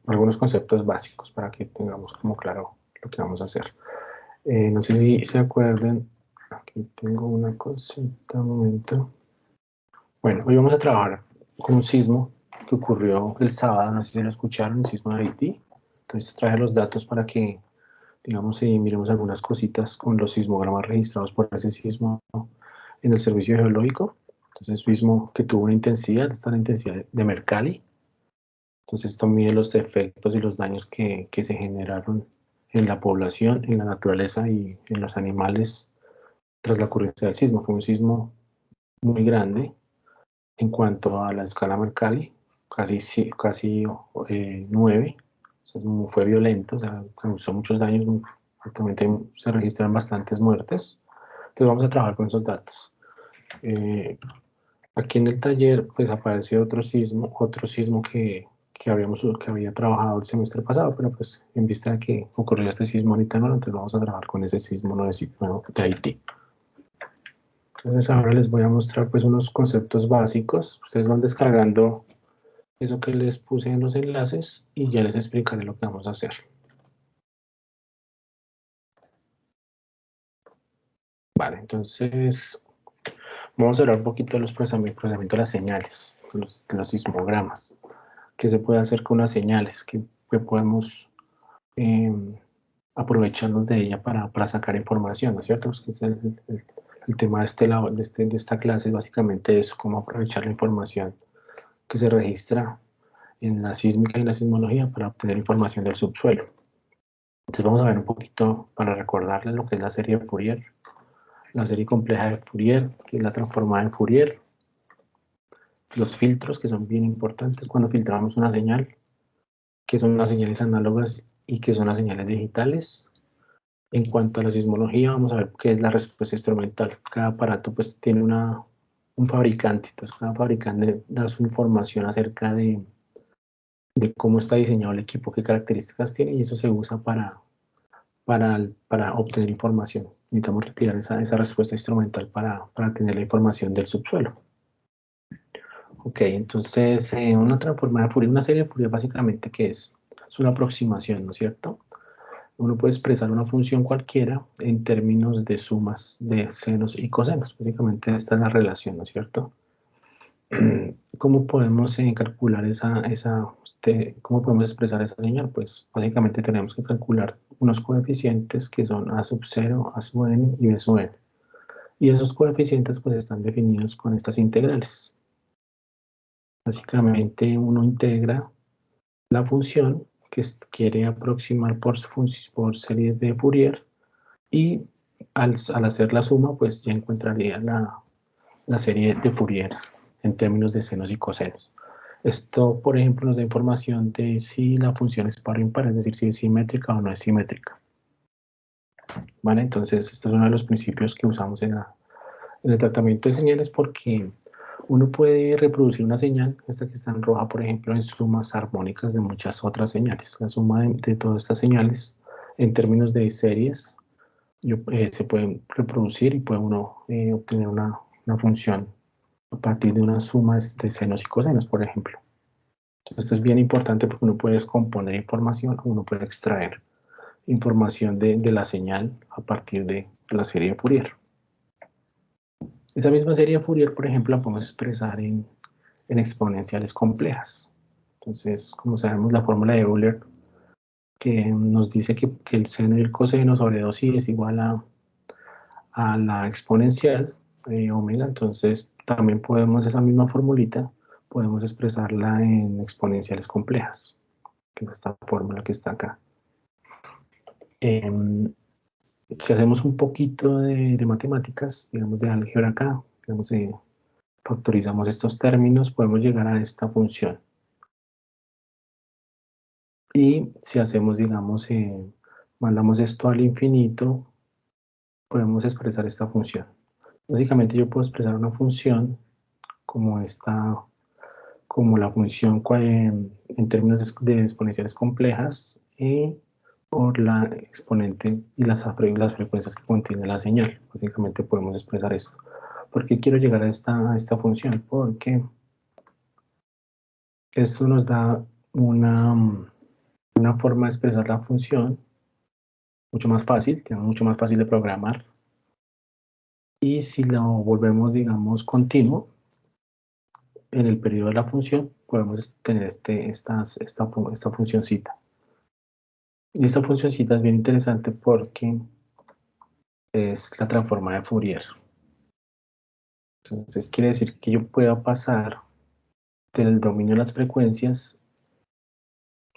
algunos conceptos básicos para que tengamos como claro lo que vamos a hacer. No sé si se acuerdan, aquí tengo una cosita, un momento. Bueno, hoy vamos a trabajar con un sismo que ocurrió el sábado, no sé si lo escucharon, el sismo de Haití. Entonces traje los datos para que, digamos, miremos algunas cositas con los sismogramas registrados por ese sismo en el servicio geológico. Entonces, sismo que tuvo una intensidad, esta es la intensidad de Mercalli. Entonces, esto mide los efectos y los daños que se generaron en la población, en la naturaleza y en los animales tras la ocurrencia del sismo. Fue un sismo muy grande en cuanto a la escala Mercalli, casi 9. O sea, fue violento, o sea, causó muchos daños. Actualmente se registran bastantes muertes. Entonces vamos a trabajar con esos datos. Aquí en el taller pues apareció otro sismo que había trabajado el semestre pasado, pero pues en vista de que ocurrió este sismo ahorita no, entonces vamos a trabajar con ese sismo nuevo de Haití. Entonces ahora les voy a mostrar pues unos conceptos básicos. Ustedes van descargando eso que les puse en los enlaces y ya les explicaré lo que vamos a hacer. Vale, entonces vamos a hablar un poquito de los procesamiento de las señales, de los sismogramas. ¿Qué se puede hacer con las señales? ¿Qué podemos aprovecharnos de ella para sacar información? ¿No es cierto? Pues que es el tema de esta clase es básicamente eso, cómo aprovechar la información que se registra en la sísmica y en la sismología para obtener información del subsuelo. Entonces vamos a ver un poquito para recordarles lo que es la serie de Fourier, la serie compleja de Fourier, que es la transformada en Fourier, los filtros que son bien importantes cuando filtramos una señal, que son las señales análogas y que son las señales digitales. En cuanto a la sismología, vamos a ver qué es la respuesta instrumental. Cada aparato pues tiene un fabricante, entonces cada fabricante da su información acerca de cómo está diseñado el equipo, qué características tiene y eso se usa para obtener información. Necesitamos retirar esa respuesta instrumental para tener la información del subsuelo. Ok, entonces una transformada de Fourier, una serie de Fourier básicamente ¿qué es? Es una aproximación, ¿no es cierto? Uno puede expresar una función cualquiera en términos de sumas de senos y cosenos. Básicamente esta es la relación, ¿no es cierto? ¿Cómo podemos calcular cómo podemos expresar esa señal? Pues básicamente tenemos que calcular unos coeficientes que son a sub 0, a sub n y b sub n. Y esos coeficientes pues están definidos con estas integrales. Básicamente uno integra la función que quiere aproximar por series de Fourier y al hacer la suma pues ya encontraría la serie de Fourier en términos de senos y cosenos. Esto, por ejemplo, nos da información de si la función es par o impar, es decir, si es simétrica o no es simétrica. ¿Vale? Entonces, este es uno de los principios que usamos en el tratamiento de señales porque uno puede reproducir una señal, esta que está en roja, por ejemplo, en sumas armónicas de muchas otras señales. La suma de todas estas señales en términos de series se pueden reproducir y puede uno obtener una función a partir de una suma de senos y cosenos, por ejemplo. Entonces, esto es bien importante porque uno puede descomponer información, uno puede extraer información de la señal a partir de la serie de Fourier. Esa misma serie de Fourier, por ejemplo, la podemos expresar en exponenciales complejas. Entonces, como sabemos, la fórmula de Euler que nos dice que el seno y el coseno sobre 2i es igual a la exponencial omega, entonces también podemos esa misma formulita, podemos expresarla en exponenciales complejas, que es esta fórmula que está acá. Si hacemos un poquito de matemáticas, digamos de álgebra acá, digamos, factorizamos estos términos, podemos llegar a esta función. Y si hacemos, digamos, mandamos esto al infinito, podemos expresar esta función. Básicamente yo puedo expresar una función como como la función en términos de exponenciales complejas por la exponente y las frecuencias que contiene la señal. Básicamente podemos expresar esto. ¿Por qué quiero llegar a esta función? Porque esto nos da una forma de expresar la función mucho más fácil, mucho más fácil de programar. Y si lo volvemos, digamos, continuo, en el periodo de la función, podemos tener esta funcioncita. Y esta funcioncita es bien interesante porque es la transforma de Fourier. Entonces quiere decir que yo pueda pasar del dominio de las frecuencias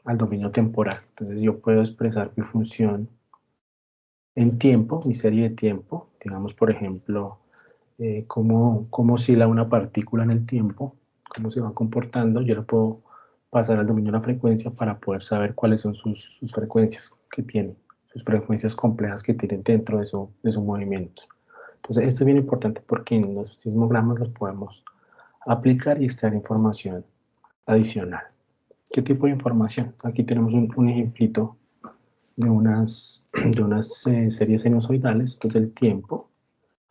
al dominio temporal. Entonces yo puedo expresar mi función en tiempo, mi serie de tiempo. Digamos, por ejemplo, cómo oscila una partícula en el tiempo, cómo se va comportando. Yo lo puedo pasar al dominio de la frecuencia para poder saber cuáles son sus frecuencias que tiene, sus frecuencias complejas que tienen dentro de su movimiento. Entonces, esto es bien importante porque en los sismogramas los podemos aplicar y extraer información adicional. ¿Qué tipo de información? Aquí tenemos un ejemplito de unas series sinusoidales. Esto es el tiempo.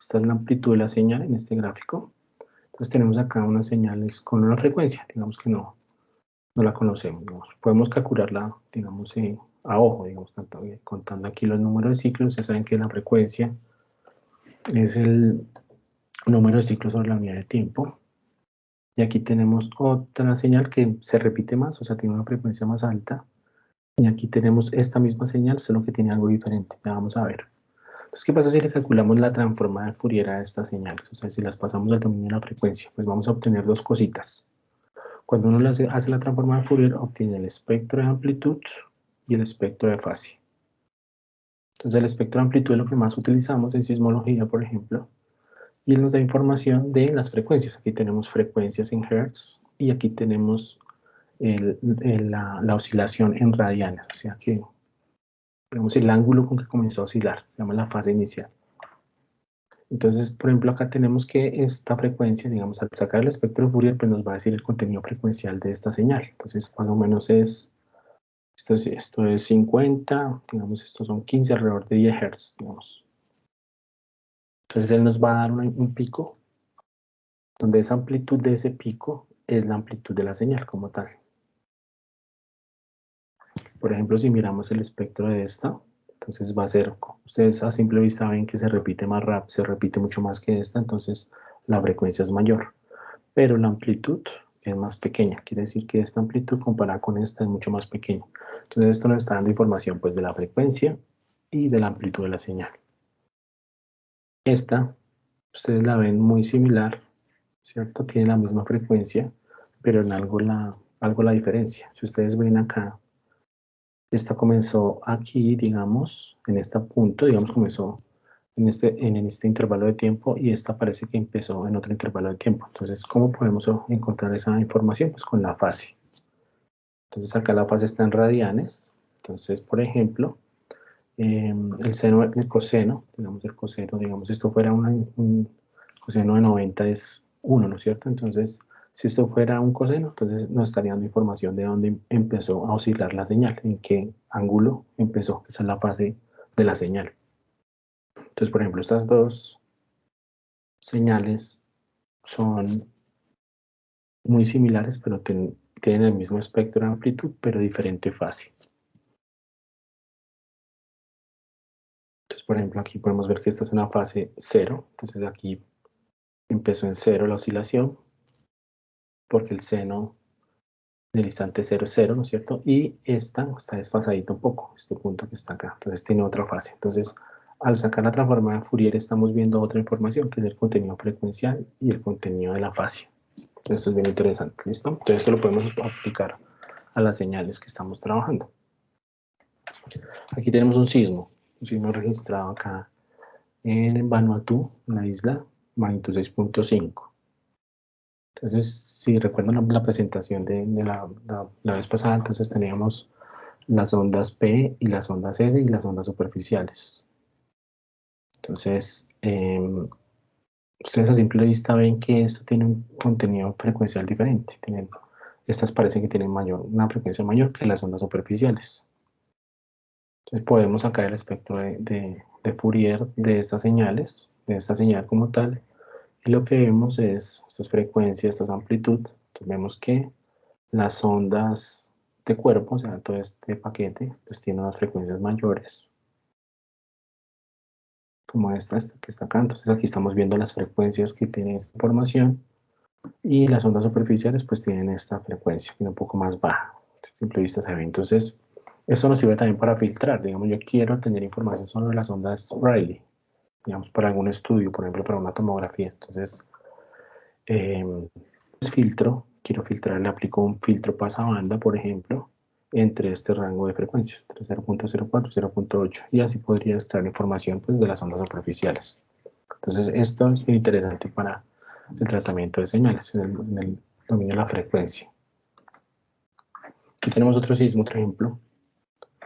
Esta es la amplitud de la señal en este gráfico. Entonces tenemos acá unas señales con una frecuencia, digamos que no la conocemos. Digamos. Podemos calcularla, digamos, a ojo, digamos, contando aquí los números de ciclos. Ya saben que la frecuencia es el número de ciclos sobre la unidad de tiempo. Y aquí tenemos otra señal que se repite más, o sea, tiene una frecuencia más alta. Y aquí tenemos esta misma señal, solo que tiene algo diferente. Ya vamos a ver. Entonces, ¿qué pasa si le calculamos la transforma de Fourier a estas señales? O sea, si las pasamos al dominio de la frecuencia, pues vamos a obtener dos cositas. Cuando uno hace la transforma de Fourier, obtiene el espectro de amplitud y el espectro de fase. Entonces, el espectro de amplitud es lo que más utilizamos en sismología, por ejemplo, y él nos da información de las frecuencias. Aquí tenemos frecuencias en hertz y aquí tenemos la oscilación en radianes, o sea que digamos el ángulo con que comenzó a oscilar, se llama la fase inicial. Entonces, por ejemplo, acá tenemos que esta frecuencia, digamos, al sacar el espectro de Fourier, pues nos va a decir el contenido frecuencial de esta señal. Entonces, más o menos esto es 50, digamos, estos son 15, alrededor de 10 Hz, digamos. Entonces, él nos va a dar un pico, donde esa amplitud de ese pico es la amplitud de la señal como tal. Por ejemplo, si miramos el espectro de esta, entonces va a ser, ustedes a simple vista ven que se repite más rápido, se repite mucho más que esta, entonces la frecuencia es mayor. Pero la amplitud es más pequeña, quiere decir que esta amplitud comparada con esta es mucho más pequeña. Entonces esto nos está dando información pues de la frecuencia y de la amplitud de la señal. Esta, ustedes la ven muy similar, ¿cierto? Tiene la misma frecuencia, pero en algo la diferencia. Si ustedes ven acá, esta comenzó aquí, digamos, en este punto, digamos, comenzó en este intervalo de tiempo y esta parece que empezó en otro intervalo de tiempo. Entonces, ¿cómo podemos encontrar esa información? Pues con la fase. Entonces, acá la fase está en radianes. Entonces, por ejemplo, el seno, el coseno, digamos, esto fuera un coseno de 90 es 1, ¿no es cierto? Entonces, si esto fuera un coseno, entonces nos estaría dando información de dónde empezó a oscilar la señal, en qué ángulo empezó. Esa es la fase de la señal. Entonces, por ejemplo, estas dos señales son muy similares, pero tienen el mismo espectro de amplitud, pero diferente fase. Entonces, por ejemplo, aquí podemos ver que esta es una fase 0. Entonces, aquí empezó en 0 la oscilación, porque el seno en el instante 0 es 0, ¿no es cierto? Y esta está desfasadita un poco, este punto que está acá. Entonces, tiene otra fase. Entonces, al sacar la transformada de Fourier, estamos viendo otra información, que es el contenido frecuencial y el contenido de la fase. Esto es bien interesante, ¿listo? Entonces esto lo podemos aplicar a las señales que estamos trabajando. Aquí tenemos un sismo registrado acá en Vanuatu, una isla, magnitud 6.5. Entonces, si recuerdan la presentación de la vez pasada, entonces teníamos las ondas P y las ondas S y las ondas superficiales. Entonces, ustedes a simple vista ven que esto tiene un contenido frecuencial diferente. Estas parecen que tienen una frecuencia mayor que las ondas superficiales. Entonces podemos sacar el espectro de Fourier de estas señales, de esta señal como tal, y lo que vemos es estas frecuencias, esta amplitud. Entonces vemos que las ondas este cuerpo, o sea, todo este paquete, pues tiene unas frecuencias mayores, como esta que está acá. Entonces aquí estamos viendo las frecuencias que tiene esta información, y las ondas superficiales pues tienen esta frecuencia, que es un poco más baja. A simple vista se ve. Entonces, eso nos sirve también para filtrar. Digamos, yo quiero tener información sobre las ondas Rayleigh, digamos, para algún estudio, por ejemplo, para una tomografía. Entonces, quiero filtrar, le aplico un filtro pasabanda, por ejemplo, entre este rango de frecuencias, entre 0.04 y 0.8, y así podría extraer información pues, de las ondas superficiales. Entonces, esto es muy interesante para el tratamiento de señales en el dominio de la frecuencia. Aquí tenemos otro sismo, otro ejemplo.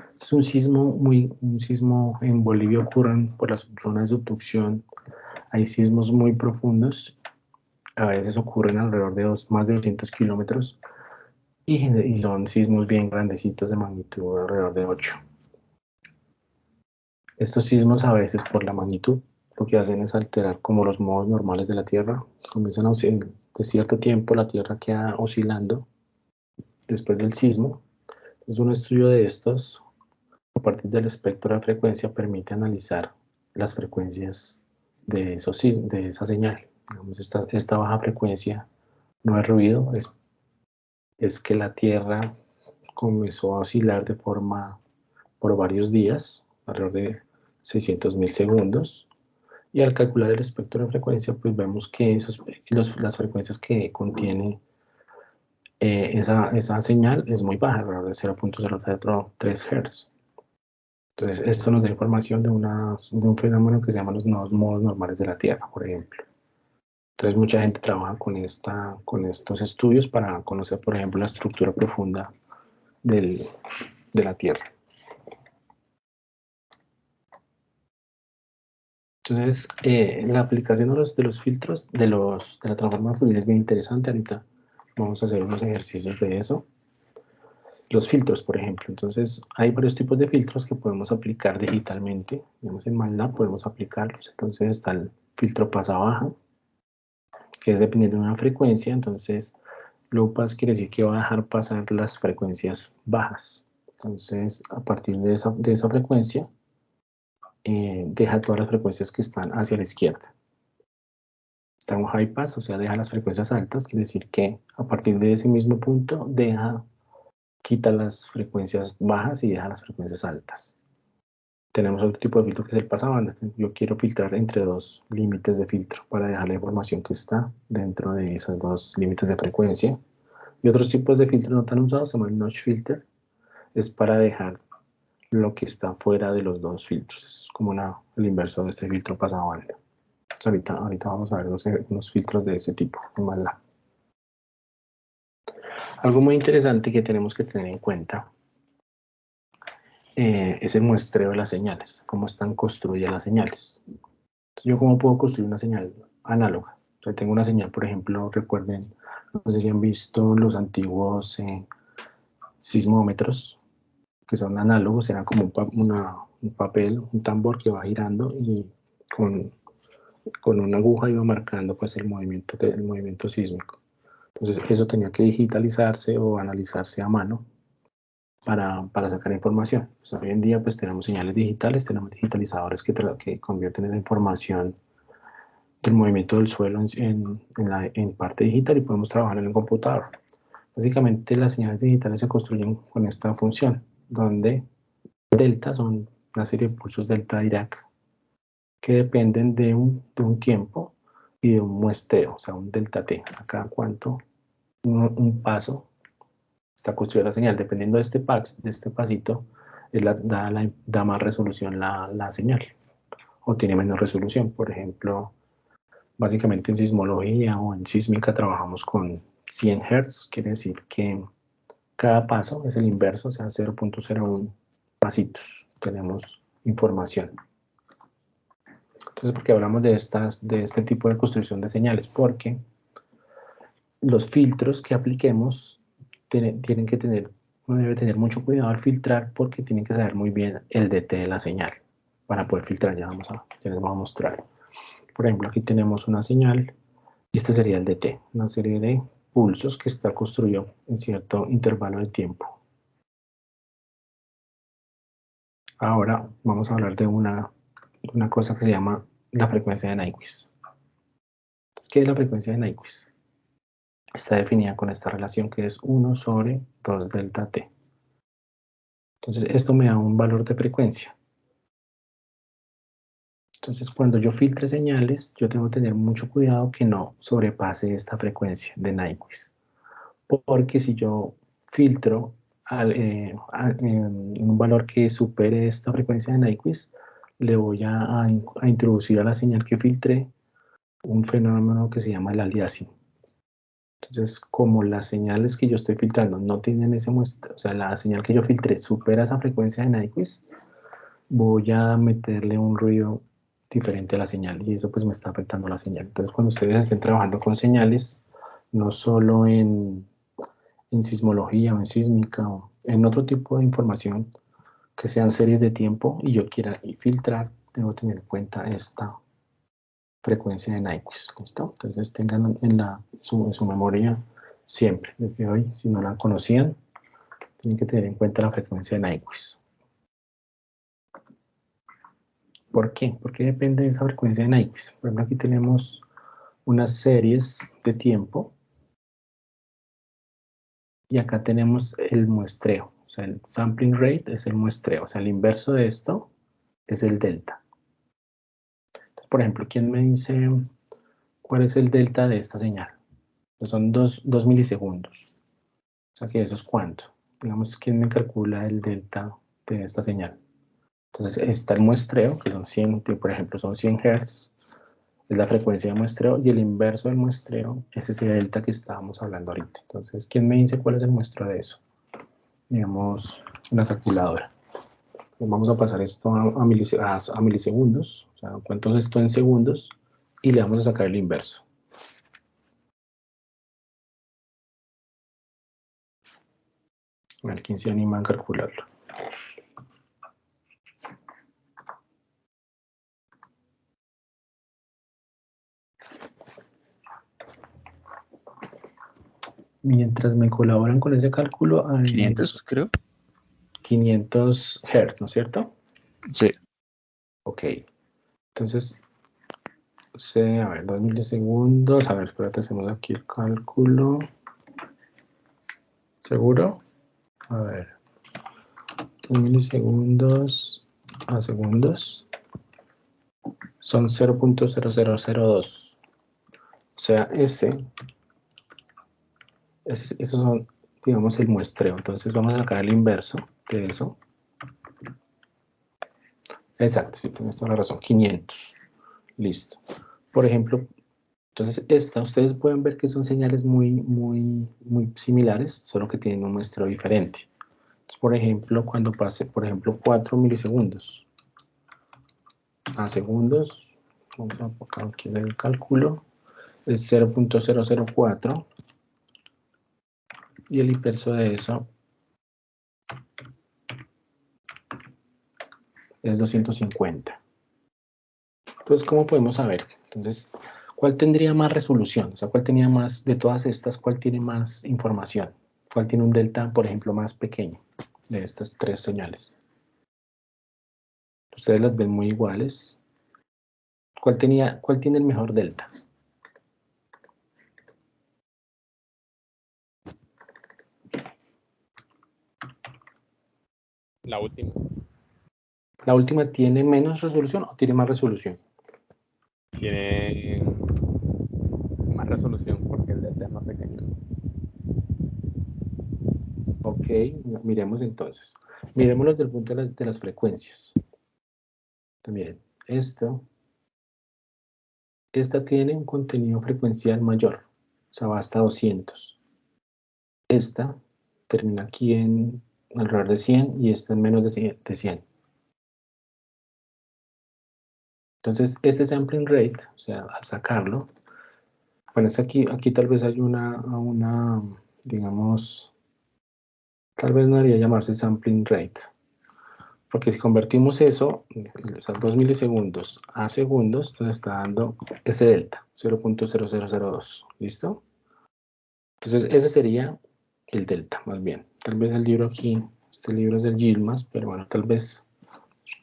Es un sismo en Bolivia. Ocurren por la zona de subducción. Hay sismos muy profundos, a veces ocurren alrededor de más de 200 kilómetros, y son sismos bien grandecitos de magnitud alrededor de 8. Estos sismos, a veces por la magnitud, lo que hacen es alterar como los modos normales de la Tierra. Comienzan a oscilar, de cierto tiempo la Tierra queda oscilando después del sismo. Entonces, un estudio de estos, a partir del espectro de frecuencia, permite analizar las frecuencias de esa señal. Digamos, esta baja frecuencia no es ruido, es que la Tierra comenzó a oscilar por varios días, alrededor de 600.000 segundos, y al calcular el espectro de frecuencia, pues vemos que las frecuencias que contiene esa señal es muy baja, alrededor de 0.003 Hz. Entonces, esto nos da información de un fenómeno que se llama los nuevos modos normales de la Tierra, por ejemplo. Entonces, mucha gente trabaja con estos estudios para conocer, por ejemplo, la estructura profunda de la Tierra. Entonces, la aplicación de los filtros, de la transforma de Fourier es bien interesante. Ahorita vamos a hacer unos ejercicios de eso. Los filtros, por ejemplo. Entonces, hay varios tipos de filtros que podemos aplicar digitalmente. Digamos, en MATLAB podemos aplicarlos. Entonces, está el filtro pasa-baja, que es dependiendo de una frecuencia. Entonces, low pass quiere decir que va a dejar pasar las frecuencias bajas. Entonces, a partir de esa frecuencia, deja todas las frecuencias que están hacia la izquierda. Está un high pass, o sea, deja las frecuencias altas, quiere decir que a partir de ese mismo punto quita las frecuencias bajas y deja las frecuencias altas. Tenemos otro tipo de filtro que es el pasabanda. Yo quiero filtrar entre dos límites de filtro para dejar la información que está dentro de esos dos límites de frecuencia. Y otros tipos de filtros no tan usados se llaman notch filter. Es para dejar lo que está fuera de los dos filtros. Es como el inverso de este filtro pasabanda. Ahorita vamos a ver unos filtros de ese tipo en MATLAB. Algo muy interesante que tenemos que tener en cuenta es el muestreo de las señales, cómo están construidas las señales. Entonces, ¿yo cómo puedo construir una señal análoga? O sea, tengo una señal, por ejemplo, recuerden, no sé si han visto los antiguos sismómetros, que son análogos, eran como un papel, un tambor que va girando y con una aguja iba marcando pues, el movimiento sísmico. Entonces, eso tenía que digitalizarse o analizarse a mano para sacar información. Pues hoy en día pues tenemos señales digitales, tenemos digitalizadores que convierten esa información del movimiento del suelo en parte digital, y podemos trabajar en el computador. Básicamente las señales digitales se construyen con esta función, donde delta son una serie de pulsos delta Dirac que dependen de un tiempo y de un muestreo, o sea, un delta t. Acá cuánto un paso está construida la señal. Dependiendo de este pasito, da más resolución la señal, o tiene menos resolución. Por ejemplo, básicamente en sismología o en sísmica trabajamos con 100 Hz, quiere decir que cada paso es el inverso, o sea, 0.01 pasitos. Tenemos información. Entonces, ¿por qué hablamos de este tipo de construcción de señales? Porque los filtros que apliquemos tienen que tener, uno debe tener mucho cuidado al filtrar, porque tienen que saber muy bien el DT de la señal para poder filtrar. Ya les voy a mostrar. Por ejemplo, aquí tenemos una señal y este sería el DT, una serie de pulsos que está construido en cierto intervalo de tiempo. Ahora vamos a hablar de una cosa que se llama la frecuencia de Nyquist. Entonces, ¿qué es la frecuencia de Nyquist? Está definida con esta relación que es 1 sobre 2 delta t. Entonces, esto me da un valor de frecuencia. Entonces, cuando yo filtre señales, yo tengo que tener mucho cuidado que no sobrepase esta frecuencia de Nyquist. Porque si yo filtro en un valor que supere esta frecuencia de Nyquist, le voy a introducir a la señal que filtré un fenómeno que se llama el aliasing. Entonces, como las señales que yo estoy filtrando no tienen ese muestreo, o sea, la señal que yo filtré supera esa frecuencia de Nyquist, voy a meterle un ruido diferente a la señal y eso pues me está afectando la señal. Entonces, cuando ustedes estén trabajando con señales, no solo en sismología o en sísmica o en otro tipo de información que sean series de tiempo y yo quiera filtrar, tengo que tener en cuenta esta frecuencia de Nyquist, ¿listo? Entonces tengan en su memoria siempre, desde hoy, si no la conocían, tienen que tener en cuenta la frecuencia de Nyquist. ¿Por qué? Porque depende de esa frecuencia de Nyquist. Por ejemplo, aquí tenemos unas series de tiempo y acá tenemos el muestreo. O sea, el sampling rate es el muestreo. O sea, el inverso de esto es el delta. Entonces, por ejemplo, ¿quién me dice cuál es el delta de esta señal? Pues son 2 milisegundos. O sea, que eso es cuánto. Digamos, ¿quién me calcula el delta de esta señal? Entonces, está el muestreo, que son 100, por ejemplo, son 100 Hz. Es la frecuencia de muestreo, y el inverso del muestreo es ese delta que estábamos hablando ahorita. Entonces, ¿quién me dice cuál es el muestreo de eso? Digamos, una calculadora. Pues vamos a pasar esto a milisegundos, o sea, cuento esto en segundos, y le vamos a sacar el inverso. A ver, ¿quién se anima a calcularlo? Mientras me colaboran con ese cálculo, hay 500, creo. 500 Hz, ¿no es cierto? Sí. Ok. Entonces, a ver, 2 milisegundos. A ver, espérate, hacemos aquí el cálculo. ¿Seguro? A ver. 2 milisegundos a segundos. Son 0.0002. O sea, esos son, digamos, el muestreo. Entonces vamos a sacar el inverso de eso. Exacto, sí, tienes toda la razón. 500. Listo. Por ejemplo, entonces ustedes pueden ver que son señales muy similares, solo que tienen un muestreo diferente. Entonces, por ejemplo, cuando pase, por ejemplo, 4 milisegundos a segundos, vamos a enfocar aquí en el cálculo, es 0.004 y el inverso de eso es 250. Entonces, ¿cómo podemos saber? Entonces, ¿cuál tendría más resolución? O sea, ¿cuál tenía más, de todas estas, cuál tiene más información? ¿Cuál tiene un delta, por ejemplo, más pequeño de estas tres señales? Ustedes las ven muy iguales. ¿Cuál tiene el mejor delta? La última. ¿La última tiene menos resolución o tiene más resolución? Tiene más resolución porque el delta es más pequeño. Ok, miremos entonces. Miremoslo desde el punto de las frecuencias. Entonces, miren, esta tiene un contenido frecuencial mayor, o sea, va hasta 200. Esta termina aquí en alrededor de 100 y esta en menos de 100. Entonces, este sampling rate, o sea, al sacarlo, bueno, es aquí tal vez hay digamos, tal vez no debería llamarse sampling rate, porque si convertimos eso, o sea, 2 milisegundos a segundos, nos está dando ese delta, 0.0002, ¿listo? Entonces, ese sería el delta, más bien. Tal vez el libro aquí, este libro es del Yilmaz, pero bueno, tal vez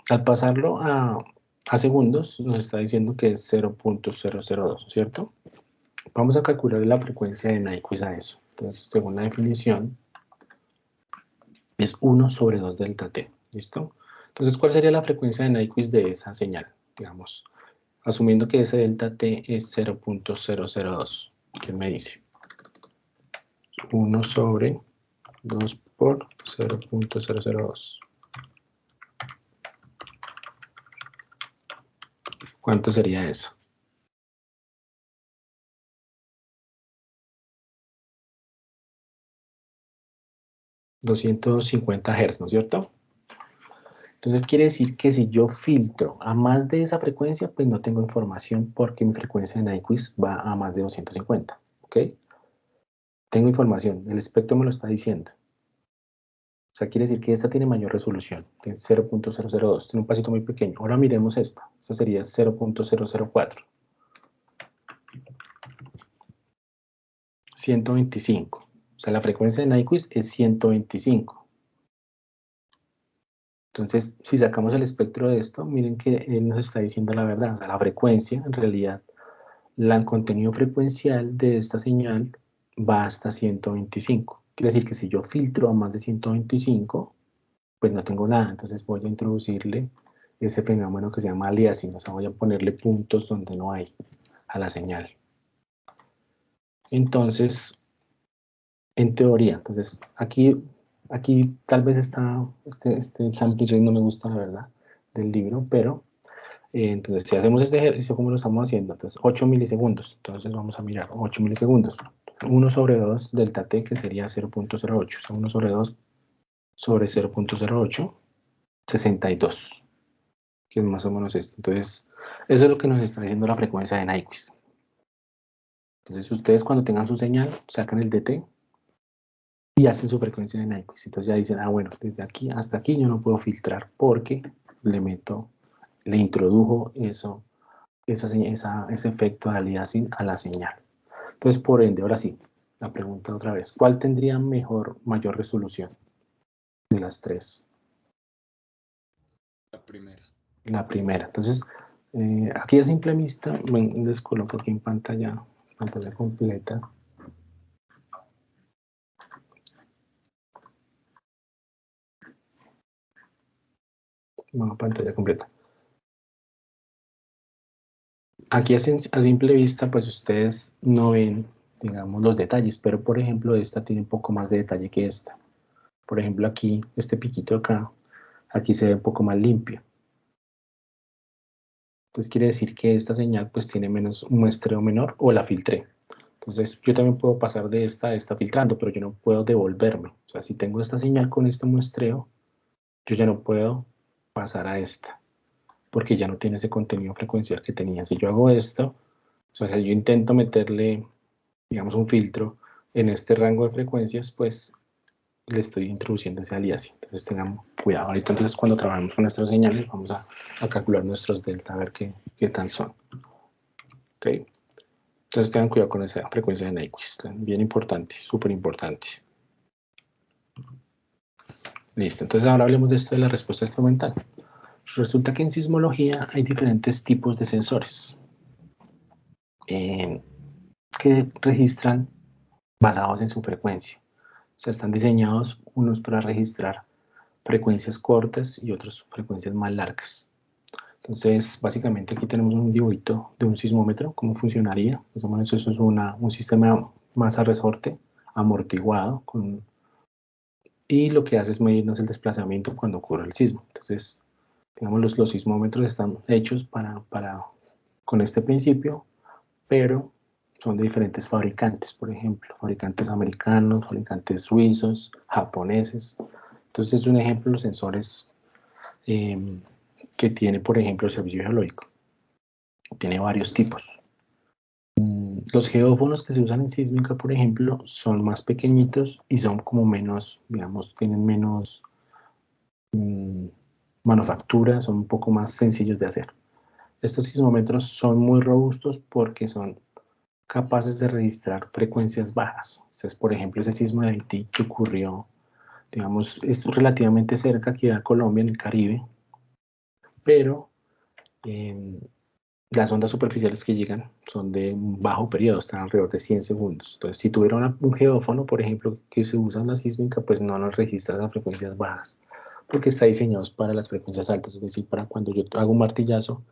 Al pasarlo a segundos, nos está diciendo que es 0.002, ¿cierto? Vamos a calcular la frecuencia de Nyquist a eso. Entonces, según la definición, es 1 sobre 2 delta t, ¿listo? Entonces, ¿cuál sería la frecuencia de Nyquist de esa señal? Digamos, asumiendo que ese delta t es 0.002. ¿Quién me dice? 1 sobre 2 por 0.002. ¿Cuánto sería eso? ...250 Hz, ¿no es cierto? Entonces quiere decir que si yo filtro a más de esa frecuencia, pues no tengo información porque mi frecuencia de Nyquist va a más de 250, ¿ok? Tengo información, el espectro me lo está diciendo. O sea, quiere decir que esta tiene mayor resolución, tiene 0.002, tiene un pasito muy pequeño. Ahora miremos esta sería 0.004. 125. O sea, la frecuencia de Nyquist es 125. Entonces, si sacamos el espectro de esto, miren que él nos está diciendo la verdad. O sea, la frecuencia, en realidad, el contenido frecuencial de esta señal va hasta 125. Quiere decir que si yo filtro a más de 125, pues no tengo nada. Entonces voy a introducirle ese fenómeno que se llama aliasing. O sea, voy a ponerle puntos donde no hay a la señal. Entonces, en teoría, entonces aquí tal vez está, este sample rate no me gusta, la verdad, del libro, pero entonces si hacemos este ejercicio como lo estamos haciendo, entonces 8 milisegundos, entonces vamos a mirar 8 milisegundos, 1 sobre 2 delta t, que sería 0.08, o sea, 1 sobre 2 sobre 0.08, 62, que es más o menos esto. Entonces, eso es lo que nos está diciendo la frecuencia de Nyquist. Entonces, ustedes cuando tengan su señal, sacan el dt, y hacen su frecuencia de Nyquist. Entonces ya dicen, ah, bueno, desde aquí hasta aquí yo no puedo filtrar porque le introdujo ese efecto de aliasing a la señal. Entonces, por ende, ahora sí, la pregunta otra vez, ¿cuál tendría mayor resolución de las tres? La primera. La primera. Entonces, aquí a simple vista, les coloco aquí en pantalla completa. No, pantalla completa. Aquí a simple vista, pues ustedes no ven, digamos, los detalles, pero por ejemplo, esta tiene un poco más de detalle que esta. Por ejemplo, aquí, este piquito acá, aquí se ve un poco más limpio. Entonces quiere decir que esta señal pues tiene un muestreo menor o la filtré. Entonces yo también puedo pasar de esta a esta filtrando, pero yo no puedo devolverme. O sea, si tengo esta señal con este muestreo, yo ya no puedo pasar a esta, porque ya no tiene ese contenido frecuencial que tenía. Si yo hago esto, o sea, si yo intento meterle, digamos, un filtro en este rango de frecuencias, pues le estoy introduciendo ese aliasing. Entonces tengamos cuidado. Ahorita entonces cuando trabajemos con nuestras señales vamos a calcular nuestros delta, a ver qué tal son. ¿Okay? Entonces tengan cuidado con esa frecuencia de Nyquist. Bien importante, súper importante. Listo, entonces ahora hablemos de esto de la respuesta instrumental. Resulta que en sismología hay diferentes tipos de sensores que registran basados en su frecuencia. O sea, están diseñados unos para registrar frecuencias cortas y otros frecuencias más largas. Entonces, básicamente aquí tenemos un dibujito de un sismómetro, cómo funcionaría. Más o menos eso es un sistema masa resorte amortiguado y lo que hace es medirnos el desplazamiento cuando ocurre el sismo. Entonces, digamos, los sismómetros están hechos con este principio, pero son de diferentes fabricantes, por ejemplo, fabricantes americanos, fabricantes suizos, japoneses. Entonces, es un ejemplo de los sensores que tiene, por ejemplo, el Servicio Geológico. Tiene varios tipos. Los geófonos que se usan en sísmica, por ejemplo, son más pequeñitos y son como menos, digamos, tienen menos manufactura, son un poco más sencillos de hacer. Estos sismómetros son muy robustos porque son capaces de registrar frecuencias bajas. Entonces, por ejemplo, ese sismo de Haití que ocurrió, digamos, es relativamente cerca aquí a Colombia, en el Caribe, pero las ondas superficiales que llegan son de un bajo periodo, están alrededor de 100 segundos. Entonces, si tuviera un geófono, por ejemplo, que se usa en la sísmica, pues no nos registra las frecuencias bajas, porque está diseñado para las frecuencias altas, es decir, para cuando yo hago un martillazo,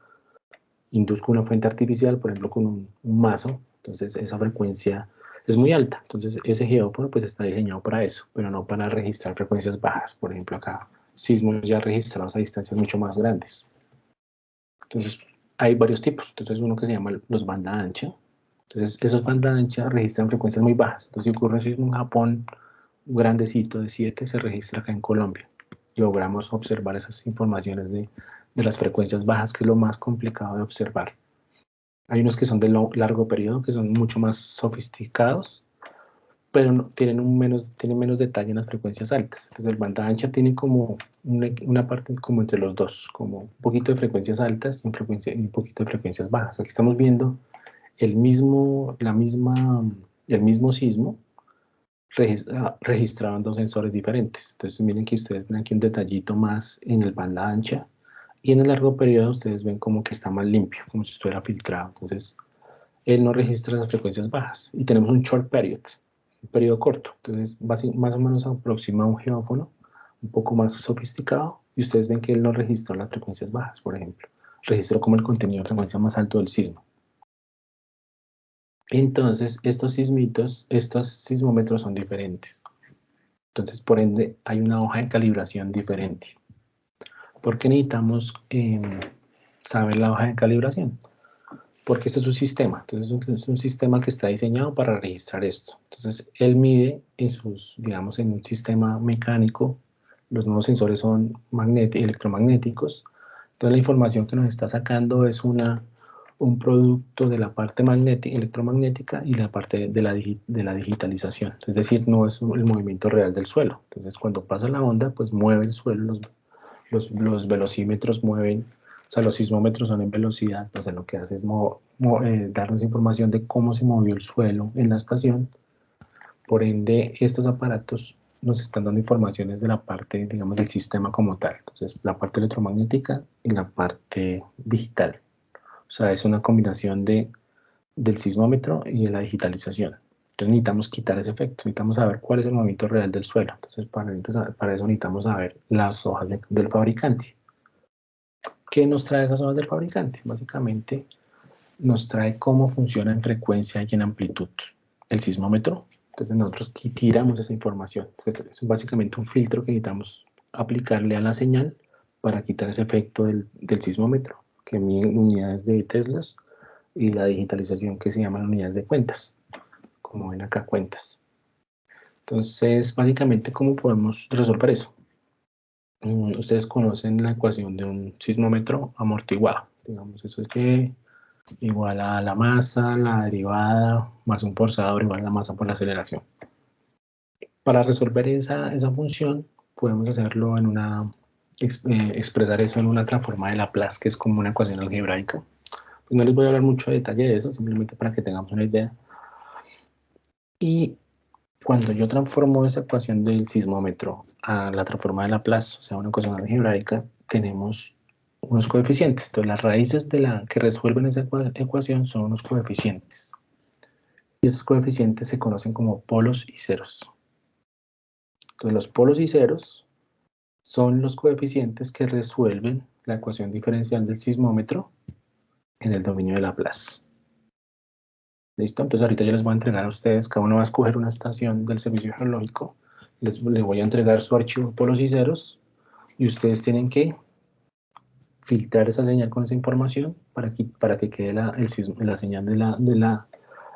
induzco una fuente artificial, por ejemplo, con un mazo, entonces esa frecuencia es muy alta. Entonces, ese geófono pues está diseñado para eso, pero no para registrar frecuencias bajas. Por ejemplo, acá, sismos ya registrados a distancias mucho más grandes. Entonces, hay varios tipos. Entonces, uno que se llama los banda ancha. Entonces, esos banda ancha registran frecuencias muy bajas. Entonces, si ocurre un sismo en Japón, un grandecito de 7, se registra acá en Colombia. Logramos observar esas informaciones de las frecuencias bajas, que es lo más complicado de observar. Hay unos que son de largo periodo, que son mucho más sofisticados, pero no, tienen menos detalle en las frecuencias altas. Entonces, el banda ancha tiene como una parte como entre los dos, como un poquito de frecuencias altas y un poquito de frecuencias bajas. Aquí estamos viendo el mismo sismo registrado en dos sensores diferentes. Entonces, miren que ustedes ven aquí un detallito más en el banda ancha, y en el largo periodo ustedes ven como que está más limpio, como si estuviera filtrado. Entonces, él no registra las frecuencias bajas. Y tenemos un short period, un periodo corto. Entonces, más o menos aproxima a un geófono un poco más sofisticado, y ustedes ven que él no registra las frecuencias bajas, por ejemplo. Registró como el contenido de frecuencia más alto del sismo. Entonces, estos sismómetros son diferentes. Entonces, por ende, hay una hoja de calibración diferente. ¿Por qué necesitamos saber la hoja de calibración? Porque este es un sistema. Entonces, es un sistema que está diseñado para registrar esto. Entonces, él mide digamos, en un sistema mecánico, los nuevos sensores son electromagnéticos. Entonces, la información que nos está sacando es un producto de la parte electromagnética y la parte de la digitalización. Es decir, no es el movimiento real del suelo. Entonces, cuando pasa la onda, pues mueve el suelo, los velocímetros mueven, o sea, los sismómetros son en velocidad. Entonces lo que hace es darnos información de cómo se movió el suelo en la estación. Por ende, estos aparatos nos están dando informaciones de la parte, digamos, del sistema como tal. Entonces, la parte electromagnética y la parte digital. O sea, es una combinación del sismómetro y de la digitalización. Entonces necesitamos quitar ese efecto, necesitamos saber cuál es el movimiento real del suelo. Entonces, para eso necesitamos saber las hojas del fabricante. ¿Qué nos trae esas hojas del fabricante? Básicamente nos trae cómo funciona en frecuencia y en amplitud el sismómetro. Entonces nosotros tiramos esa información. Entonces, es básicamente un filtro que necesitamos aplicarle a la señal para quitar ese efecto del sismómetro, que mide unidades de teslas, y la digitalización, que se llaman unidades de cuentas, como ven acá, cuentas. Entonces, básicamente, ¿cómo podemos resolver eso? Ustedes conocen la ecuación de un sismómetro amortiguado. Digamos, eso es que igual a la masa, la derivada, más un forzador igual a la masa por la aceleración. Para resolver esa función, podemos hacerlo expresar eso en una transforma de Laplace, que es como una ecuación algebraica. Pues no les voy a hablar mucho de detalle de eso, simplemente para que tengamos una idea. Y cuando yo transformo esa ecuación del sismómetro a la transforma de Laplace, o sea, una ecuación algebraica, tenemos unos coeficientes. Entonces, las raíces que resuelven esa ecuación son unos coeficientes. Y esos coeficientes se conocen como polos y ceros. Entonces, los polos y ceros son los coeficientes que resuelven la ecuación diferencial del sismómetro en el dominio de Laplace. ¿Listo? Entonces ahorita yo les voy a entregar a ustedes, cada uno va a escoger una estación del servicio geológico, les voy a entregar su archivo de polos y ceros, y ustedes tienen que filtrar esa señal con esa información para que quede la señal de la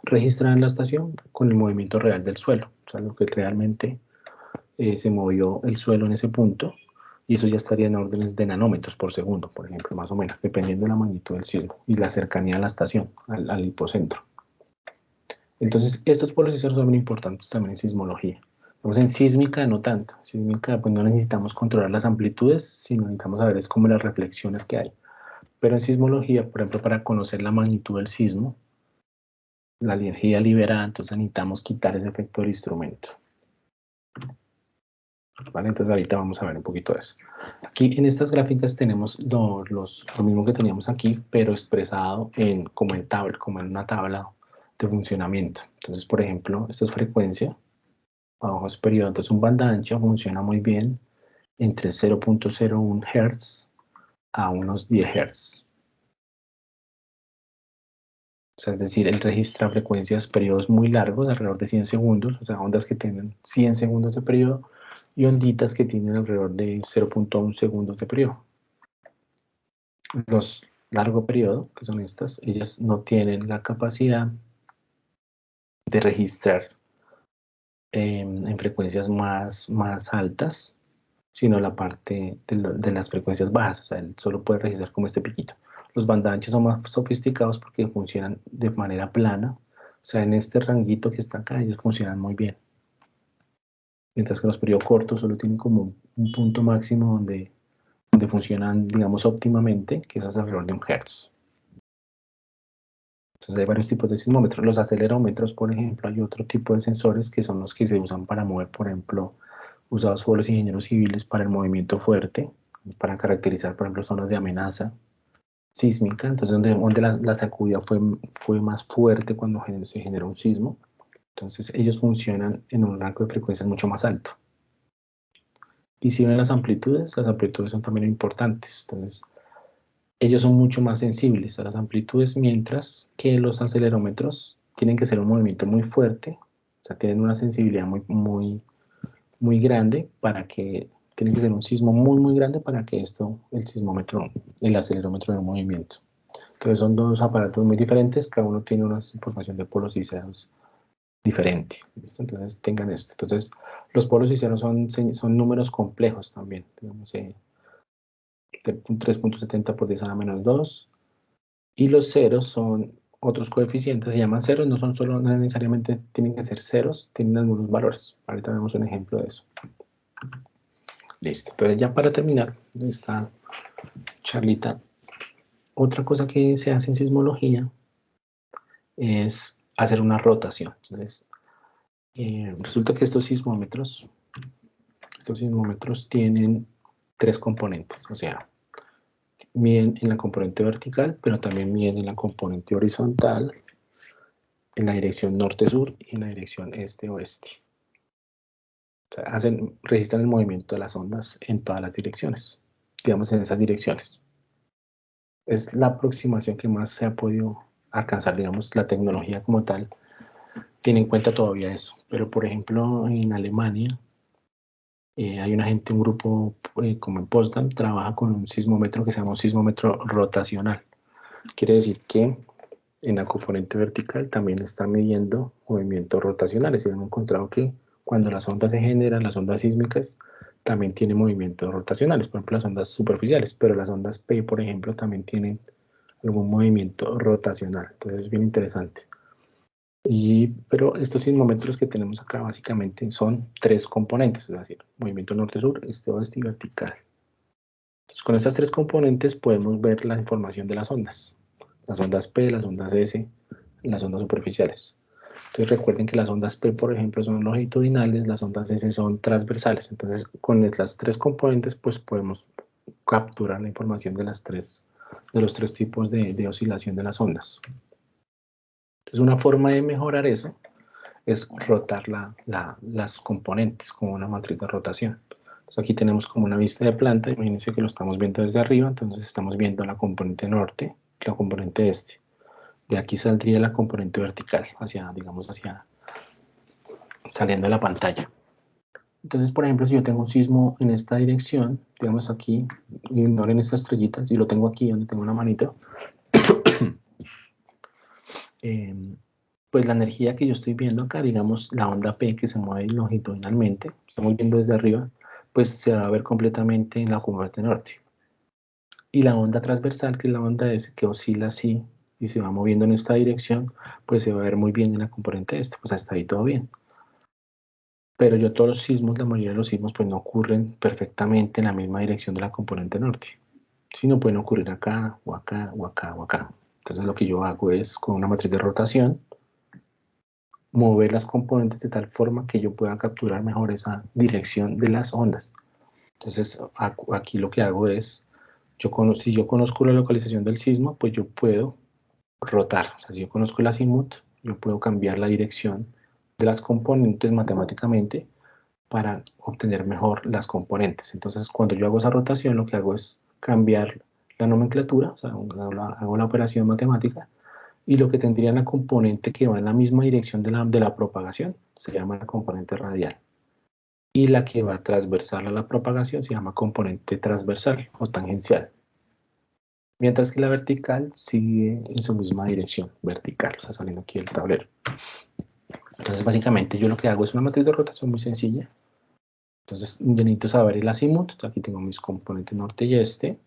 registrada en la estación con el movimiento real del suelo, o sea, lo que realmente se movió el suelo en ese punto, y eso ya estaría en órdenes de nanómetros por segundo, por ejemplo, más o menos, dependiendo de la magnitud del sismo y la cercanía a la estación, al hipocentro. Entonces, estos polos y ceros son muy importantes también en sismología. Vamos, en sísmica no tanto. En sísmica pues no necesitamos controlar las amplitudes, sino necesitamos saber es como las reflexiones que hay. Pero en sismología, por ejemplo, para conocer la magnitud del sismo, la energía liberada, entonces necesitamos quitar ese efecto del instrumento. ¿vale? Entonces ahorita vamos a ver un poquito de eso. Aquí en estas gráficas tenemos lo mismo que teníamos aquí, pero expresado como en una tabla de funcionamiento. Entonces, por ejemplo, esto es frecuencia, abajo es periodo, entonces un banda ancha funciona muy bien entre 0.01 Hz a unos 10 Hz. O sea, es decir, él registra frecuencias, periodos muy largos, alrededor de 100 segundos, o sea, ondas que tienen 100 segundos de periodo y onditas que tienen alrededor de 0.1 segundos de periodo. Los largo periodo, que son estas, ellas no tienen la capacidad de registrar en frecuencias más altas, sino la parte de las frecuencias bajas, o sea, él solo puede registrar como este piquito. Los banda anchos son más sofisticados porque funcionan de manera plana, o sea, en este ranguito que está acá, ellos funcionan muy bien. Mientras que los periodos cortos solo tienen como un punto máximo donde funcionan, digamos, óptimamente, que eso es alrededor de 1 Hz. Entonces hay varios tipos de sismómetros. Los acelerómetros, por ejemplo, hay otro tipo de sensores que son los que se usan para mover, por ejemplo, usados por los ingenieros civiles para el movimiento fuerte, para caracterizar, por ejemplo, zonas de amenaza sísmica, entonces donde la sacudida fue más fuerte cuando se generó un sismo. Entonces ellos funcionan en un rango de frecuencias mucho más alto. Y si ven las amplitudes son también importantes. Entonces ellos son mucho más sensibles a las amplitudes, mientras que los acelerómetros tienen que ser un movimiento muy fuerte, o sea, tienen una sensibilidad muy grande para que, tiene que ser un sismo muy grande para que el acelerómetro de movimiento. Entonces son dos aparatos muy diferentes, cada uno tiene una información de polos y ceros diferente. ¿Listo? Entonces tengan esto. Entonces los polos y ceros son números complejos también, digamos, 3.70 por 10 a la menos 2, y los ceros son otros coeficientes, se llaman ceros, no necesariamente tienen que ser ceros, tienen algunos valores. Ahorita vemos un ejemplo de eso. Listo, entonces ya para terminar esta charlita, otra cosa que se hace en sismología es hacer una rotación. Entonces, resulta que estos sismómetros tienen 3 componentes, o sea, miden en la componente vertical, pero también miden en la componente horizontal, en la dirección norte-sur y en la dirección este-oeste. O sea, registran el movimiento de las ondas en todas las direcciones, digamos en esas direcciones. Es la aproximación que más se ha podido alcanzar, digamos, la tecnología como tal tiene en cuenta todavía eso. Pero, por ejemplo, en Alemania hay un grupo como en Potsdam, trabaja con un sismómetro que se llama un sismómetro rotacional. Quiere decir que en la componente vertical también está midiendo movimientos rotacionales y han encontrado que cuando las ondas se generan, las ondas sísmicas, también tienen movimientos rotacionales, por ejemplo las ondas superficiales, pero las ondas P, por ejemplo, también tienen algún movimiento rotacional. Entonces es bien interesante. Pero estos sismómetros que tenemos acá básicamente son 3 componentes, es decir, movimiento norte-sur, este-oeste y vertical. Entonces, con estas 3 componentes podemos ver la información de las ondas P, las ondas S, las ondas superficiales. Entonces recuerden que las ondas P, por ejemplo, son longitudinales, las ondas S son transversales. Entonces, con las 3 componentes, pues podemos capturar la información de los 3 tipos de oscilación de las ondas. Entonces, una forma de mejorar eso es rotar las componentes como una matriz de rotación. Entonces, aquí tenemos como una vista de planta, imagínense que lo estamos viendo desde arriba, entonces estamos viendo la componente norte, la componente este. De aquí saldría la componente vertical, saliendo de la pantalla. Entonces, por ejemplo, si yo tengo un sismo en esta dirección, digamos aquí, ignoren esta estrellita, si lo tengo aquí donde tengo una manito, pues la energía que yo estoy viendo acá, digamos la onda P que se mueve longitudinalmente, estamos viendo desde arriba, pues se va a ver completamente en la componente norte. Y la onda transversal, que es la onda S, que oscila así y se va moviendo en esta dirección, pues se va a ver muy bien en la componente este, pues hasta ahí todo bien. Pero todos los sismos, la mayoría de los sismos, pues no ocurren perfectamente en la misma dirección de la componente norte, sino pueden ocurrir acá, o acá, o acá, o acá. Entonces lo que yo hago es, con una matriz de rotación, mover las componentes de tal forma que yo pueda capturar mejor esa dirección de las ondas. Entonces, aquí lo que hago es, si yo conozco la localización del sismo, pues yo puedo rotar. O sea, si yo conozco el azimut, yo puedo cambiar la dirección de las componentes matemáticamente para obtener mejor las componentes. Entonces, cuando yo hago esa rotación, lo que hago es cambiar la nomenclatura, o sea, hago la operación matemática, y lo que tendría la componente que va en la misma dirección de la propagación se llama la componente radial. Y la que va transversal a la propagación se llama componente transversal o tangencial. Mientras que la vertical sigue en su misma dirección, vertical, o sea, saliendo aquí del tablero. Entonces, básicamente, yo lo que hago es una matriz de rotación muy sencilla. Entonces, yo necesito saber el azimut. Aquí tengo mis componentes norte y este.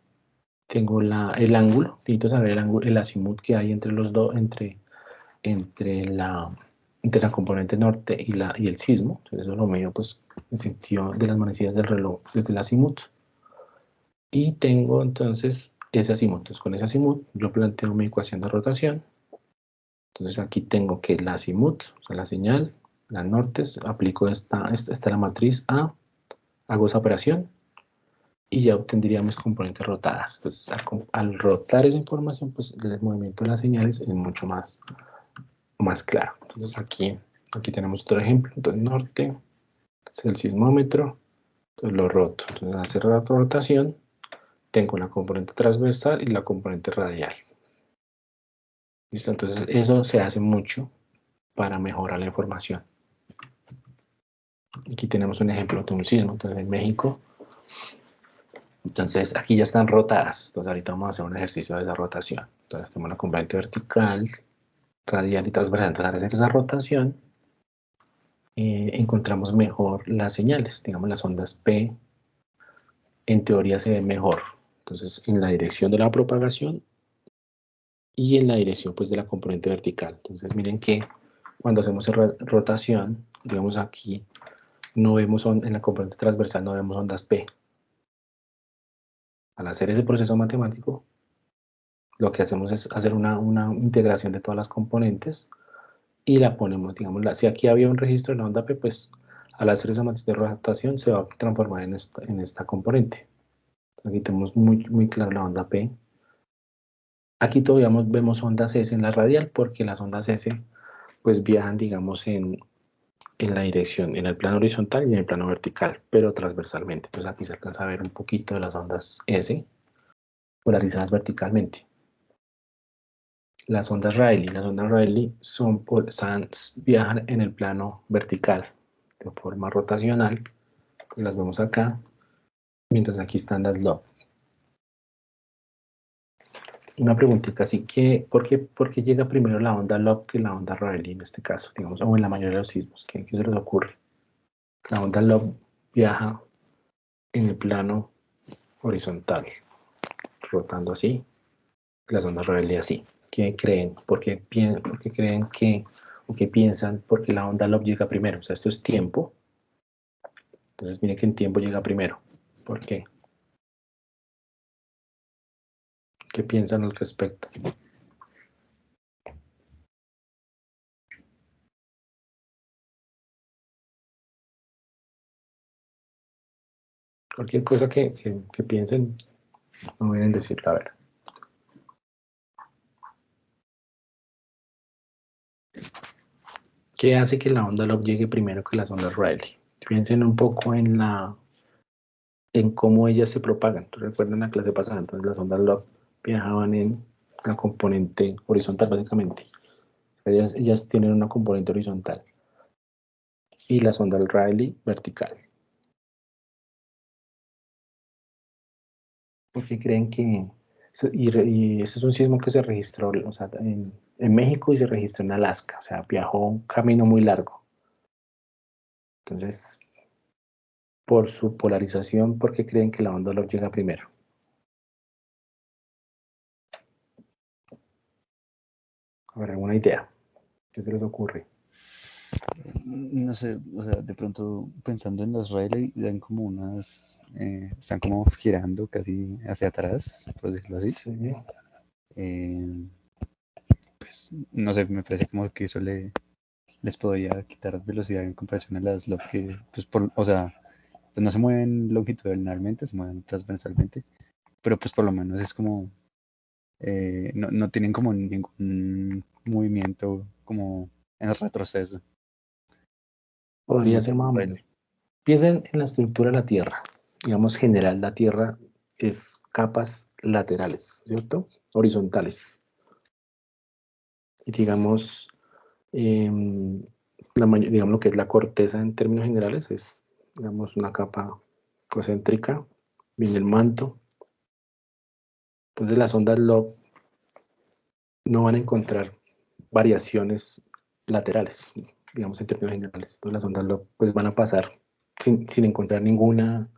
Tengo el ángulo. Necesito saber el azimut que hay entre los dos, entre la componente norte y el sismo. Entonces, eso lo mido pues, en sentido de las manecillas del reloj desde el azimut. Y tengo entonces ese azimut. Entonces, con ese azimut yo planteo mi ecuación de rotación. Entonces, aquí tengo que el azimut, o sea, la señal, la norte, aplico esta la matriz A, hago esa operación y ya obtendría mis componentes rotadas. Entonces, al rotar esa información, pues el movimiento de las señales es mucho más claro. Entonces, aquí tenemos otro ejemplo. Entonces, norte es el sismómetro. Entonces, lo roto. Entonces, al hacer la rotación, tengo la componente transversal y la componente radial. ¿Listo? Entonces, eso se hace mucho para mejorar la información. Aquí tenemos un ejemplo de un sismo. Entonces, en México. Entonces, aquí ya están rotadas. Entonces, ahorita vamos a hacer un ejercicio de esa rotación. Entonces, tenemos la componente vertical, radial y transversal. Entonces, al hacer esa rotación, encontramos mejor las señales. Digamos, las ondas P, en teoría, se ven mejor. Entonces, en la dirección de la propagación y en la dirección, pues, de la componente vertical. Entonces, miren que cuando hacemos rotación, digamos aquí, no vemos en la componente transversal, no vemos ondas P. Al hacer ese proceso matemático, lo que hacemos es hacer una integración de todas las componentes y la ponemos, digamos, si aquí había un registro de la onda P, pues al hacer esa matriz de rotación se va a transformar en esta componente. Aquí tenemos muy claro la onda P. Aquí todavía vemos ondas S en la radial porque las ondas S pues viajan, digamos, en la dirección, en el plano horizontal y en el plano vertical, pero transversalmente. Entonces aquí se alcanza a ver un poquito de las ondas S polarizadas verticalmente. Las ondas Rayleigh viajan en el plano vertical de forma rotacional, pues las vemos acá, mientras aquí están las Love. Una preguntita así que, ¿por qué llega primero la onda Love que la onda Rayleigh en este caso, digamos, o en la mayoría de los sismos? ¿Qué se les ocurre? La onda Love viaja en el plano horizontal, rotando así, las ondas Rayleigh así. ¿Qué creen? ¿Por qué creen que, o qué piensan? Porque la onda Love llega primero. O sea, esto es tiempo. Entonces, miren que en tiempo llega primero. ¿Por qué? ¿Qué piensan al respecto? Cualquier cosa que piensen, no deben decirlo. A ver. ¿Qué hace que la onda Love llegue primero que las ondas Rayleigh? Piensen un poco en cómo ellas se propagan. Recuerden la clase pasada, entonces las ondas Love viajaban en la componente horizontal, básicamente. Ellas tienen una componente horizontal. Y las ondas Rayleigh vertical. ¿Por qué creen que... Y ese es un sismo que se registró, o sea, en México y se registró en Alaska, o sea, viajó un camino muy largo. Entonces, por su polarización, ¿por qué creen que la onda Love llega primero? A ver, ¿alguna idea? ¿Qué se les ocurre? No sé, o sea, de pronto pensando en los Rayleigh, dan como están como girando casi hacia atrás, por decirlo así. Sí. Pues, no sé, me parece como que eso le les podría quitar velocidad en comparación a las LOP que, pues, o sea, pues no se mueven longitudinalmente, se mueven transversalmente, pero pues por lo menos es como, no tienen como ningún movimiento como en retroceso, como Podría ser los más o menos. Rayleigh. Piensen en la estructura de la Tierra. Digamos, general, la Tierra es capas laterales, ¿cierto? Horizontales. Y digamos, digamos lo que es la corteza en términos generales es, digamos, una capa concéntrica, viene el manto. Entonces las ondas LOB no van a encontrar variaciones laterales, digamos, en términos generales. Entonces las ondas LOB pues van a pasar sin encontrar ninguna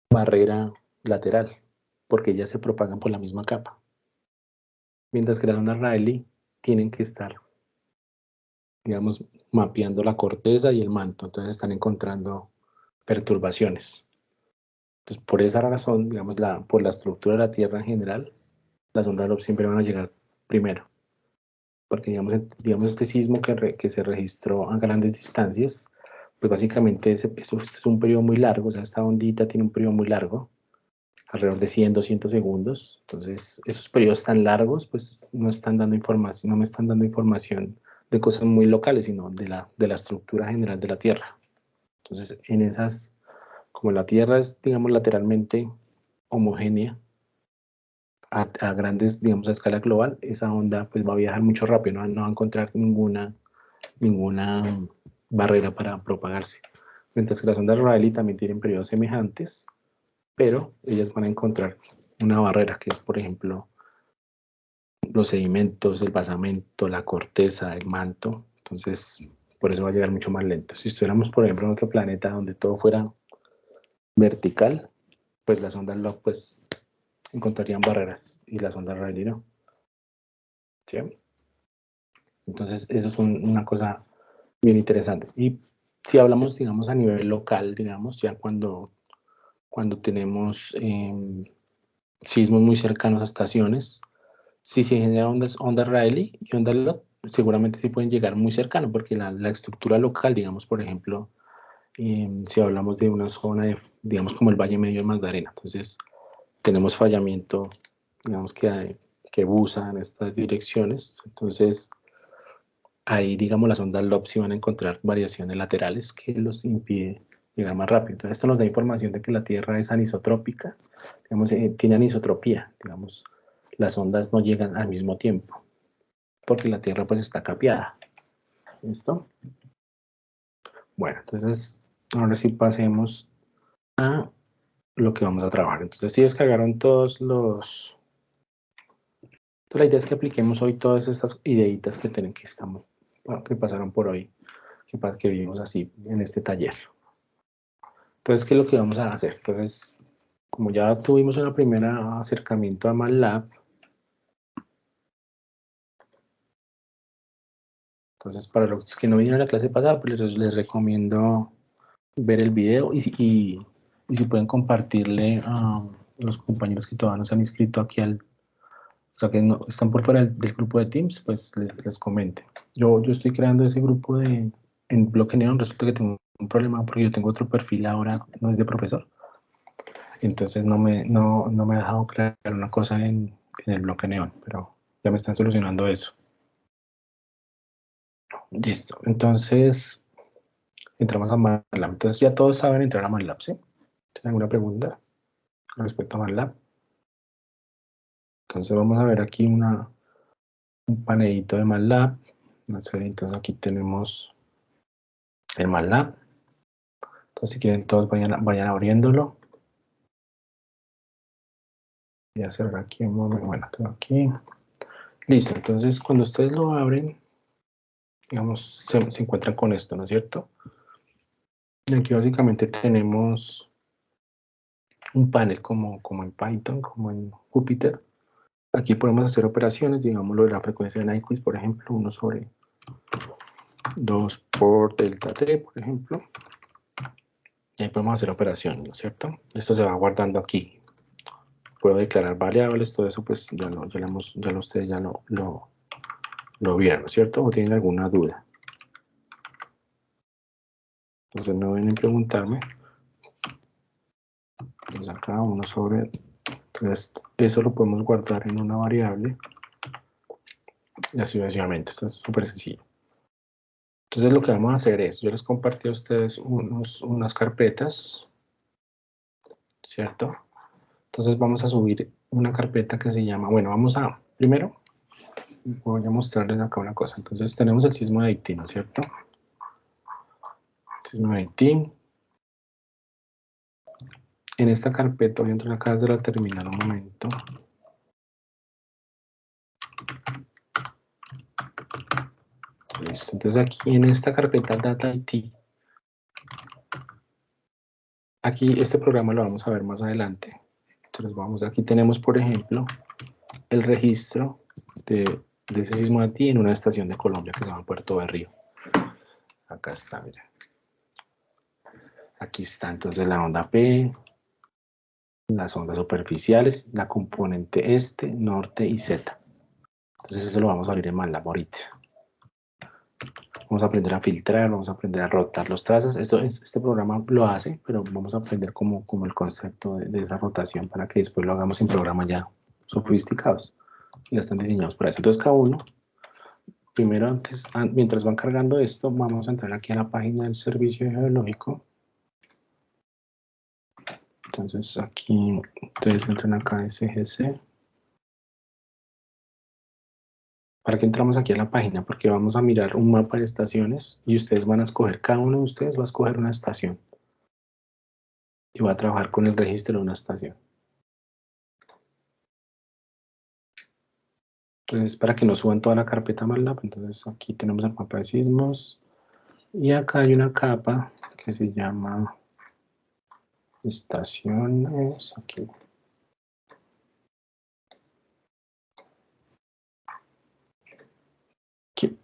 barrera lateral, porque ellas se propagan por la misma capa. Mientras que las ondas Rayleigh tienen que estar, digamos, mapeando la corteza y el manto, entonces están encontrando perturbaciones. Entonces, por esa razón, digamos, por la estructura de la Tierra en general, las ondas LOB siempre van a llegar primero, porque digamos este sismo que se registró a grandes distancias, pues básicamente eso es un periodo muy largo, o sea, esta ondita tiene un periodo muy largo, alrededor de 100, 200 segundos. Entonces, esos periodos tan largos, pues no están dando información, no me están dando información de cosas muy locales, sino de la estructura general de la Tierra. Entonces, en esas, como la Tierra es, digamos, lateralmente homogénea, a grandes, digamos, a escala global, esa onda pues va a viajar mucho rápido, no va a encontrar ninguna barrera para propagarse. Mientras que las ondas Rayleigh también tienen periodos semejantes, pero ellas van a encontrar una barrera, que es, por ejemplo, los sedimentos, el basamento, la corteza, el manto. Entonces, por eso va a llegar mucho más lento. Si estuviéramos, por ejemplo, en otro planeta donde todo fuera vertical, pues las ondas LOB pues, encontrarían barreras y las ondas Rayleigh no. ¿Sí? Entonces, eso es una cosa bien interesante. Y si hablamos, digamos, a nivel local, digamos, ya cuando tenemos sismos muy cercanos a estaciones, si se generan ondas Rayleigh y ondas LOB, seguramente sí pueden llegar muy cercano, porque la estructura local, digamos, por ejemplo, si hablamos de una zona, digamos, como el Valle Medio de Magdalena, entonces tenemos fallamiento, digamos, que busa en estas direcciones, entonces ahí, digamos, las ondas LOB sí van a encontrar variaciones laterales que los impide llegar más rápido. Entonces, esto nos da información de que la Tierra es anisotrópica, digamos, tiene anisotropía, digamos, las ondas no llegan al mismo tiempo, porque la Tierra pues está capeada. ¿Listo? Bueno, entonces, ahora sí pasemos a lo que vamos a trabajar. Entonces, sí descargaron todos los... Entonces, la idea es que apliquemos hoy todas estas ideitas que pasaron por hoy, que vimos así en este taller. Entonces, ¿qué es lo que vamos a hacer? Entonces, como ya tuvimos una primera acercamiento a MATLAB, entonces para los que no vinieron a la clase pasada, pues les recomiendo ver el video y si pueden compartirle a los compañeros que todavía no se han inscrito aquí o sea, que no, están por fuera del grupo de Teams, pues les comenten. Yo estoy creando ese grupo en Bloque Neon, resulta que tengo un problema porque yo tengo otro perfil ahora, no es de profesor. Entonces no me ha dejado crear una cosa en el Bloque Neon, pero ya me están solucionando eso. Listo, entonces entramos a MATLAB. Entonces ya todos saben entrar a MATLAB, ¿sí? ¿Tienen alguna pregunta respecto a MATLAB? Entonces vamos a ver aquí un panelito de MATLAB. Entonces aquí tenemos el MATLAB. Entonces si quieren todos vayan abriéndolo. Voy a cerrar aquí un momento. Bueno, tengo aquí. Listo, entonces cuando ustedes lo abren, digamos, se encuentran con esto, ¿no es cierto? Y aquí básicamente tenemos un panel como en Python, como en Jupyter. Aquí podemos hacer operaciones, digamos, lo de la frecuencia de Nyquist, por ejemplo, 1 sobre 2 por delta t, por ejemplo. Y ahí podemos hacer operaciones, ¿no es cierto? Esto se va guardando aquí. Puedo declarar variables, todo eso pues ya ustedes ya lo lo vieron, ¿cierto? ¿O tienen alguna duda? Entonces no vienen a preguntarme. Entonces acá 1 sobre... Entonces eso lo podemos guardar en una variable. Y así sucesivamente. Esto es súper sencillo. Entonces lo que vamos a hacer es, yo les compartí a ustedes unas carpetas, ¿cierto? Entonces vamos a subir una carpeta que se llama, bueno, vamos a, primero, voy a mostrarles acá una cosa. Entonces tenemos el sismo de Haití, ¿no es cierto? Sismo de Haití. En esta carpeta, voy a entrar acá desde la terminal un momento. Listo, entonces aquí en esta carpeta Data IT, aquí este programa lo vamos a ver más adelante. Entonces vamos, aquí tenemos por ejemplo el registro de ese sismo de Haití en una estación de Colombia que se llama Puerto Berrío. Acá está, miren. Aquí está entonces la onda P, las ondas superficiales, la componente este, norte y Z. Entonces eso lo vamos a abrir en MATLAB ahorita. Vamos a aprender a filtrar, vamos a aprender a rotar los trazos. Este programa lo hace, pero vamos a aprender como el concepto de esa rotación para que después lo hagamos en programas ya sofisticados. Ya están diseñados para eso. Entonces cada uno, primero mientras van cargando esto, vamos a entrar aquí a la página del servicio geológico. Entonces aquí, ustedes entran acá a SGC. ¿Para qué entramos aquí a la página? Porque vamos a mirar un mapa de estaciones y ustedes van a escoger, cada uno de ustedes va a escoger una estación y va a trabajar con el registro de una estación. Entonces, para que no suban toda la carpeta MATLAB, entonces aquí tenemos el mapa de sismos y acá hay una capa que se llama estaciones, aquí.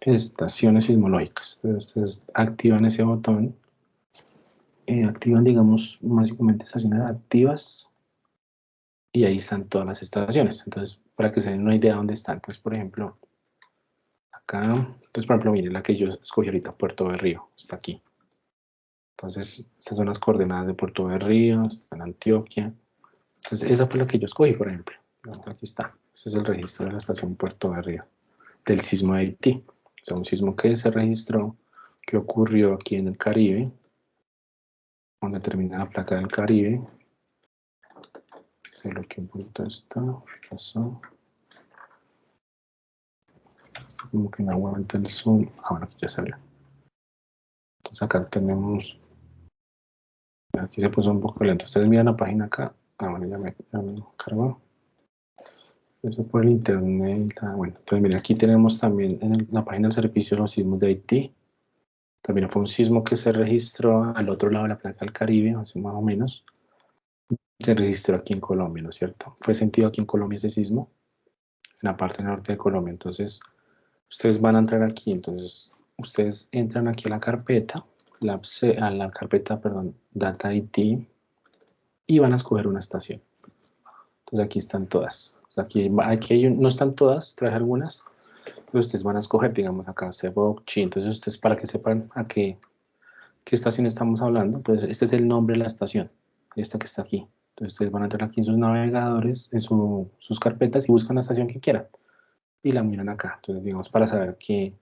Estaciones sismológicas. Entonces, ustedes activan ese botón. Activan, digamos, básicamente estaciones activas. Y ahí están todas las estaciones. Entonces, para que se den una idea de dónde están. Entonces, por ejemplo, acá. Entonces, por ejemplo, miren la que yo escogí ahorita, Puerto Berrío. Está aquí. Entonces, estas son las coordenadas de Puerto Berrío. Está en Antioquia. Entonces, esa fue la que yo escogí, por ejemplo. Aquí está. Este es el registro de la estación Puerto Berrío. Del sismo de Haití. O sea, un sismo que se registró, que ocurrió aquí en el Caribe, donde termina la placa del Caribe. Solo que un punto está, pasó. Esto como que no aguanta el zoom. Ahora que ya salió. Entonces acá tenemos. Aquí se puso un poco lento. Ustedes miran la página acá. Bueno, ya me cargó. Eso por el internet. Bueno, entonces miren, aquí tenemos también en la página del servicio los sismos de Haití. También fue un sismo que se registró al otro lado de la placa del Caribe, así más o menos. Se registró aquí en Colombia, ¿no es cierto? Fue sentido aquí en Colombia ese sismo, en la parte norte de Colombia. Entonces, ustedes van a entrar aquí. Entonces, ustedes entran aquí a la carpeta, perdón, Data IT, y van a escoger una estación. Entonces, aquí están todas. O sea, aquí no están todas, traje algunas. Pero ustedes van a escoger, digamos, acá Sebok, Chi. Entonces, ustedes, para que sepan a qué estación estamos hablando, entonces este es el nombre de la estación, esta que está aquí. Entonces ustedes van a entrar aquí en sus navegadores, en sus carpetas y buscan la estación que quieran. Y la miran acá. Entonces, digamos, para saber qué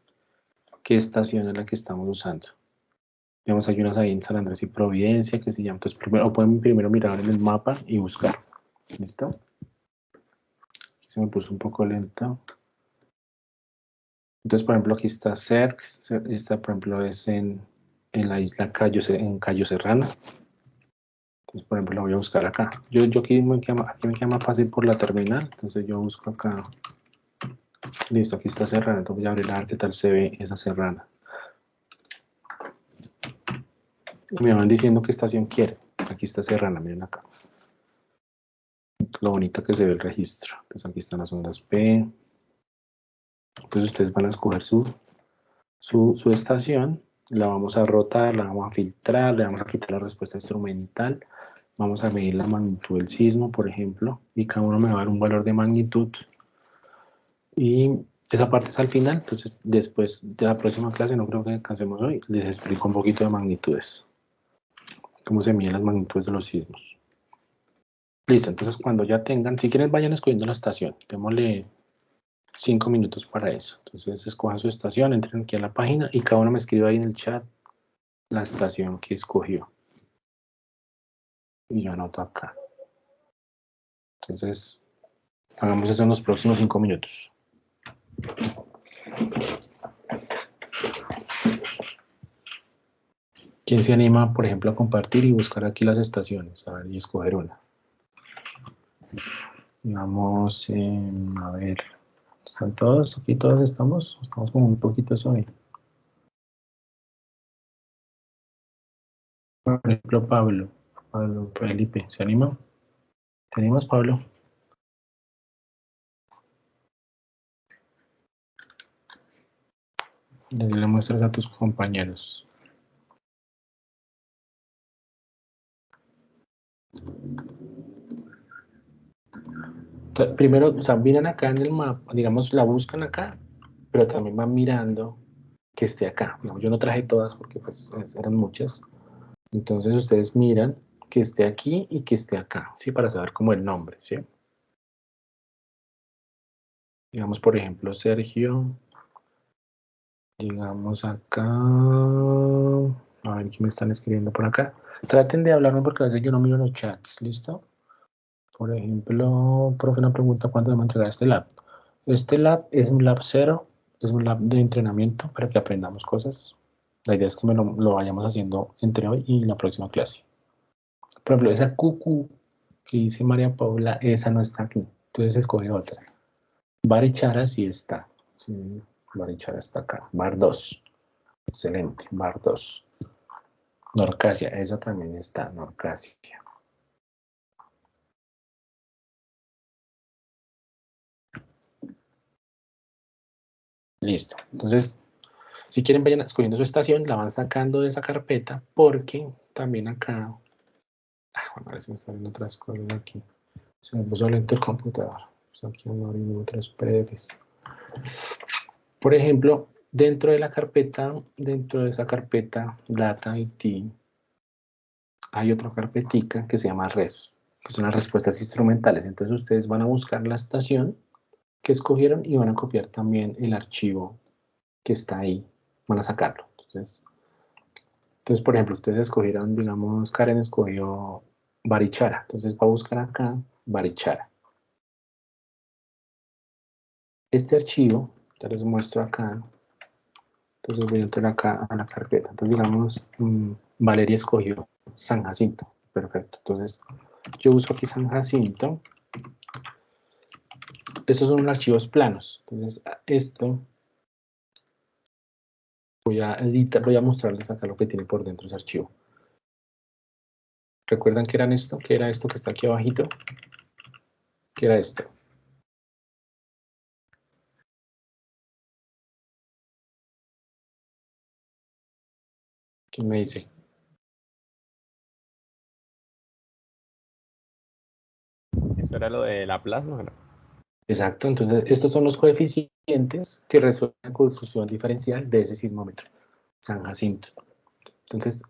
estación es la que estamos usando. Digamos, hay unas ahí en San Andrés y Providencia que se llaman. Entonces, pueden primero mirar en el mapa y buscar. ¿Listo? Se me puso un poco lento. Entonces, por ejemplo, aquí está CERC. Esta, por ejemplo, es en la isla Cayo Serrano. Entonces, por ejemplo, la voy a buscar acá. Aquí me queda más fácil por la terminal. Entonces yo busco acá. Listo, aquí está Serrana. Entonces voy a abrir a ver qué tal se ve esa Serrana. Y me van diciendo qué estación quieren. Aquí está Serrana, miren acá. Lo bonito que se ve el registro. Entonces aquí están las ondas P. Entonces ustedes van a escoger su estación. La vamos a rotar, la vamos a filtrar, le vamos a quitar la respuesta instrumental. Vamos a medir la magnitud del sismo, por ejemplo. Y cada uno me va a dar un valor de magnitud. Y Esa parte es al final, entonces después de la próxima clase, no creo que alcancemos hoy, les explico un poquito de magnitudes, cómo se miden las magnitudes de los sismos. Listo, entonces cuando ya tengan, si quieren vayan escogiendo la estación, démosle 5 minutos para eso. Entonces escojan su estación, entren aquí a la página y cada uno me escribe ahí en el chat la estación que escogió. Y yo anoto acá. Entonces, hagamos eso en los próximos 5 minutos. ¿Quién se anima, por ejemplo, a compartir y buscar aquí las estaciones? A ver, y escoger una. Digamos, a ver, ¿están todos? ¿Aquí todos estamos? Estamos como un poquito hoy. Por ejemplo, Pablo Felipe, ¿se anima? ¿Te animas, Pablo? Le muestras a tus compañeros. Entonces, primero, o sea, miran acá en el mapa, digamos, la buscan acá, pero también van mirando que esté acá. Digamos, yo no traje todas porque pues eran muchas. Entonces ustedes miran que esté aquí y que esté acá, ¿sí? Para saber como el nombre, ¿sí? Digamos, por ejemplo, Sergio. Digamos acá. A ver, ¿qué me están escribiendo por acá? Traten de hablarme porque a veces yo no miro los chats, ¿listo? Por ejemplo, profe, una pregunta, ¿cuándo me entregar este lab? Este lab es un lab 0, es un lab de entrenamiento para que aprendamos cosas. La idea es que lo vayamos haciendo entre hoy y la próxima clase. Por ejemplo, esa QQ que dice María Paula, esa no está aquí. Entonces escoge otra. Barichara sí está. Sí, Barichara está acá. Bar 2. Excelente. Bar 2. Norcasia, esa también está. Norcasia. Listo. Entonces, si quieren, vayan escogiendo su estación, la van sacando de esa carpeta, porque también acá. A ver si me están viendo otras cosas aquí. Se me puso lento el computador. Pues aquí vamos abriendo otras PDFs. Por ejemplo, dentro de la carpeta, dentro de esa carpeta Data IT, hay otra carpetica que se llama RESOS, que son las respuestas instrumentales. Entonces ustedes van a buscar la estación que escogieron y van a copiar también el archivo que está ahí. Van a sacarlo. Entonces, por ejemplo, ustedes escogieron, digamos, Karen escogió Barichara. Entonces va a buscar acá Barichara. Este archivo, te les muestro acá. Entonces voy a entrar acá a la carpeta. Entonces digamos, Valeria escogió San Jacinto. Perfecto. Entonces yo uso aquí San Jacinto. Estos son archivos planos. Entonces esto voy a editar, voy a mostrarles acá lo que tiene por dentro ese archivo. ¿Recuerdan que eran esto? ¿Qué era esto que está aquí abajito? ¿Qué era esto? ¿Quién me dice? Eso era lo de la plasma, ¿no? Exacto, entonces estos son los coeficientes que resuelven la confusión diferencial de ese sismómetro, San Jacinto. Entonces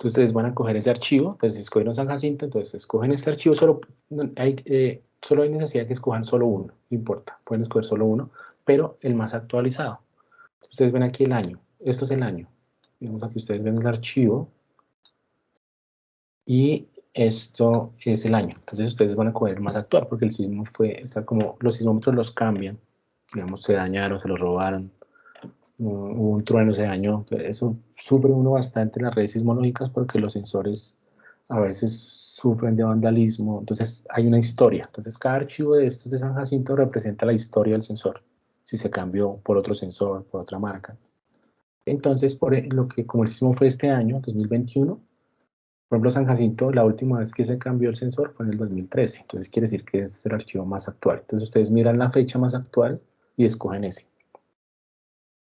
ustedes van a coger ese archivo, entonces si escogieron San Jacinto, entonces escogen este archivo, solo hay necesidad de que escojan solo uno, no importa, pueden escoger solo uno, pero el más actualizado. Ustedes ven aquí el año, esto es el año. Digamos aquí ustedes ven el archivo y esto es el año. Entonces ustedes van a coger el más actual porque el sismo fue, o sea, como los sismómetros los cambian, digamos, se dañaron, se los robaron, hubo un trueno, se dañó. Eso sufre uno bastante en las redes sismológicas porque los sensores a veces sufren de vandalismo. Entonces hay una historia. Entonces cada archivo de estos de San Jacinto representa la historia del sensor. Si se cambió por otro sensor, por otra marca. Entonces, como el sismo fue este año, 2021, por ejemplo, San Jacinto, la última vez que se cambió el sensor fue en el 2013. Entonces quiere decir que este es el archivo más actual. Entonces ustedes miran la fecha más actual y escogen ese.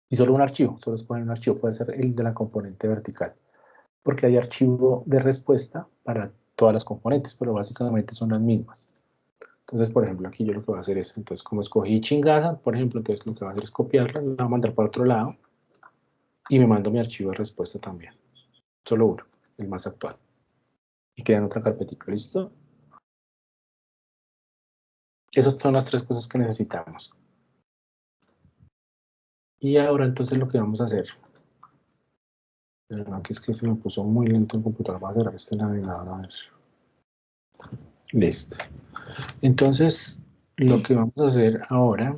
Y solo un archivo, solo escogen un archivo, puede ser el de la componente vertical. Porque hay archivo de respuesta para todas las componentes, pero básicamente son las mismas. Entonces, por ejemplo, aquí yo lo que voy a hacer es, entonces, como escogí Chingaza, por ejemplo, entonces lo que voy a hacer es copiarla, la voy a mandar para otro lado y me mando mi archivo de respuesta también. Solo uno, el más actual. Y queda en otra carpetita, ¿listo? Esas son las tres cosas que necesitamos. Y ahora entonces lo que vamos a hacer, de verdad que es que se me puso muy lento el computador, voy a cerrar este navegador, a ver. Listo. Entonces, lo que vamos a hacer ahora,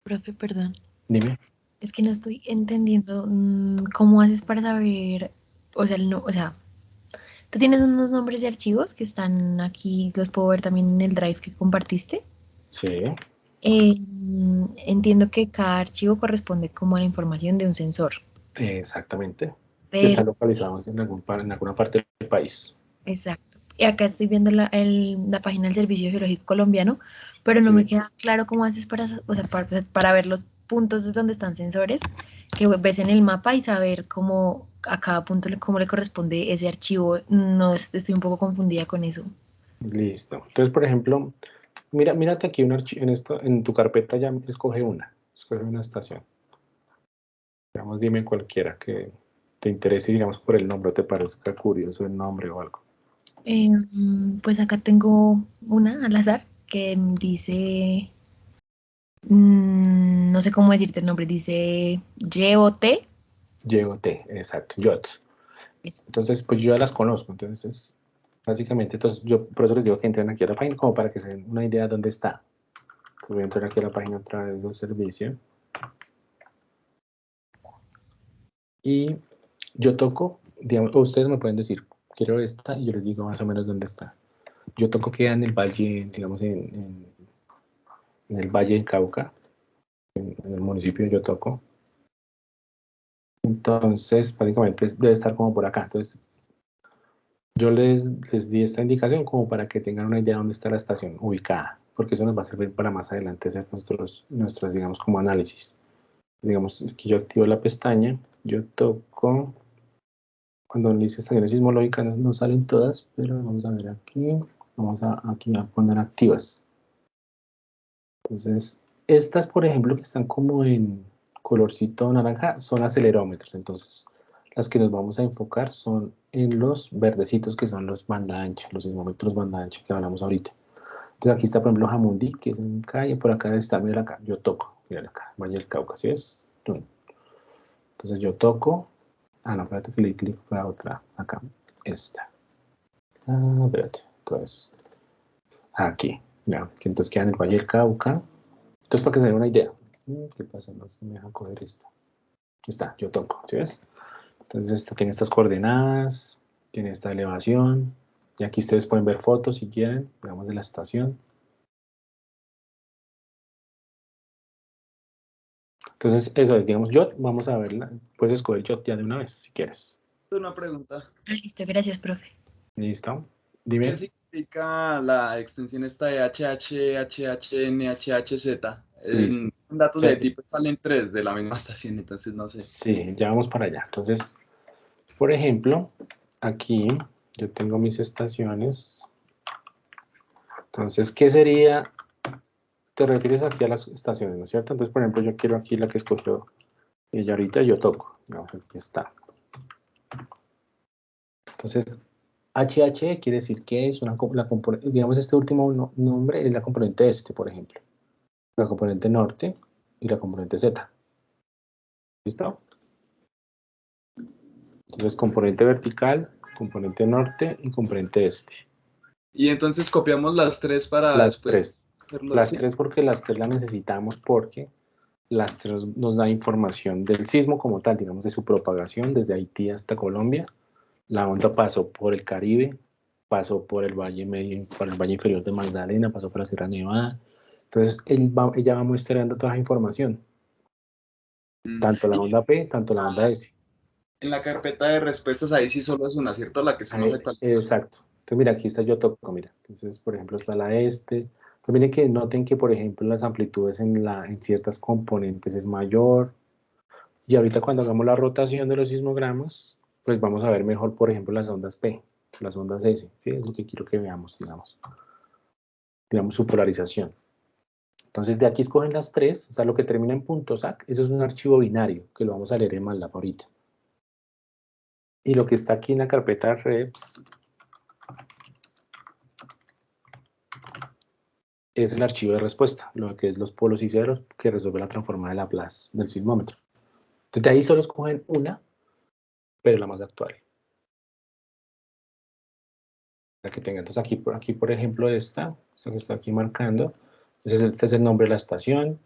Profe, perdón. dime. Es que no estoy entendiendo cómo haces para saber, o sea, o sea, tú tienes unos nombres de archivos que están aquí, los puedo ver también en el drive que compartiste. Sí, Entiendo que cada archivo corresponde como a la información de un sensor, exactamente. Que pero, están localizados en alguna parte del país. exacto. Y acá estoy viendo la página del Servicio Geológico Colombiano, pero no me Sí. queda claro cómo haces para, o sea, para ver los puntos de donde están sensores que ves en el mapa y saber cómo a cada punto cómo le corresponde ese archivo. No, estoy un poco confundida con eso. Listo. Entonces, por ejemplo, mírate aquí un archivo, en tu carpeta ya escoge una estación. Digamos, dime cualquiera que te interese, digamos, por el nombre, o te parezca curioso el nombre o algo. Pues acá tengo una al azar que dice, no sé cómo decirte el nombre, dice YOT. YOT, exacto, YOT. Eso. Entonces, pues yo ya las conozco, entonces, básicamente, entonces yo por eso les digo que entren aquí a la página, como para que se den una idea de dónde está. Entonces voy a entrar aquí a la página otra vez del servicio. Y yo toco, digamos, o ustedes me pueden decir, quiero esta, y yo les digo más o menos dónde está. Yo toco queda en el valle, digamos, en el valle del Cauca, en el municipio de Yo toco. Entonces, básicamente debe estar como por acá. Entonces, yo les di esta indicación como para que tengan una idea de dónde está la estación ubicada, porque eso nos va a servir para más adelante hacer nuestras, digamos, como análisis. Digamos que yo activo la pestaña, yo toco, cuando dice estaciones sismológicas no salen todas, pero vamos a ver aquí, aquí a poner activas. Entonces, estas, por ejemplo, que están como en colorcito naranja, son acelerómetros. Entonces, las que nos vamos a enfocar son en los verdecitos, que son los banda ancha, los sismómetros banda ancha que hablamos ahorita. Entonces, aquí está, por ejemplo, Jamundí, que es en calle, por acá está, mira acá, yo toco, mira acá, Valle del Cauca, ¿sí es? Entonces, yo toco, no, espérate que le di clic a otra, acá, esta. Espérate, pues, aquí, ya, que entonces queda en el Valle del Cauca. Entonces, para que se den una idea. ¿Qué pasa? No se me deja coger esta. Aquí está, yo toco, ¿sí ves? Entonces, esta tiene estas coordenadas, tiene esta elevación. Y aquí ustedes pueden ver fotos si quieren, digamos, de la estación. Entonces, eso es, digamos, YOT. Vamos a verla. Puedes escoger YOT ya de una vez, si quieres. Una pregunta. Listo, gracias, profe. ¿Listo? ¿Qué Dime. significa la extensión esta de HH, HHN, HHZ? Listo. En datos de tipo salen tres de la misma estación, entonces no sé. Sí, ya vamos para allá. Entonces, por ejemplo, aquí yo tengo mis estaciones. Entonces, ¿qué sería? Te refieres aquí a las estaciones, ¿no es cierto? Entonces, por ejemplo, yo quiero aquí la que escogió ella ahorita, yo toco. Digamos, aquí está. Entonces, HH quiere decir que es una componente, digamos, este último nombre es la componente este, por ejemplo. La componente norte y la componente Z. ¿Listo? Entonces, componente vertical, componente norte y componente este. Y entonces copiamos las tres para Las después tres. hacerlo Las así. tres porque las tres las necesitamos porque las tres nos da información del sismo como tal, digamos, de su propagación desde Haití hasta Colombia. La onda pasó por el Caribe, pasó por el Valle Medio, por el Valle Inferior de Magdalena, pasó por la Sierra Nevada. Entonces, ella va muestreando toda esa información, tanto la Y onda P, tanto la onda S. en la carpeta de respuestas ahí sí solo es una, ¿cierto? La que se nos actualiza. Exacto. Entonces, mira, aquí está yo toco, mira. Entonces, por ejemplo, está la este. Entonces, miren que noten que, por ejemplo, las amplitudes en ciertas componentes es mayor. Y ahorita cuando hagamos la rotación de los sismogramas, pues vamos a ver mejor, por ejemplo, las ondas P, las ondas S, ¿sí? Es lo que quiero que veamos, digamos. digamos, su polarización. Entonces, de aquí escogen las tres, o sea, lo que termina en .sac, eso es un archivo binario, que lo vamos a leer en MATLAB ahorita. Y lo que está aquí en la carpeta reps es el archivo de respuesta, lo que es los polos y ceros, que resuelve la transformada de Laplace del sismómetro. Entonces, de ahí solo escogen una, pero la más actual. La que tenga. Entonces, aquí por ejemplo, esta que está aquí marcando, este es el nombre de la estación,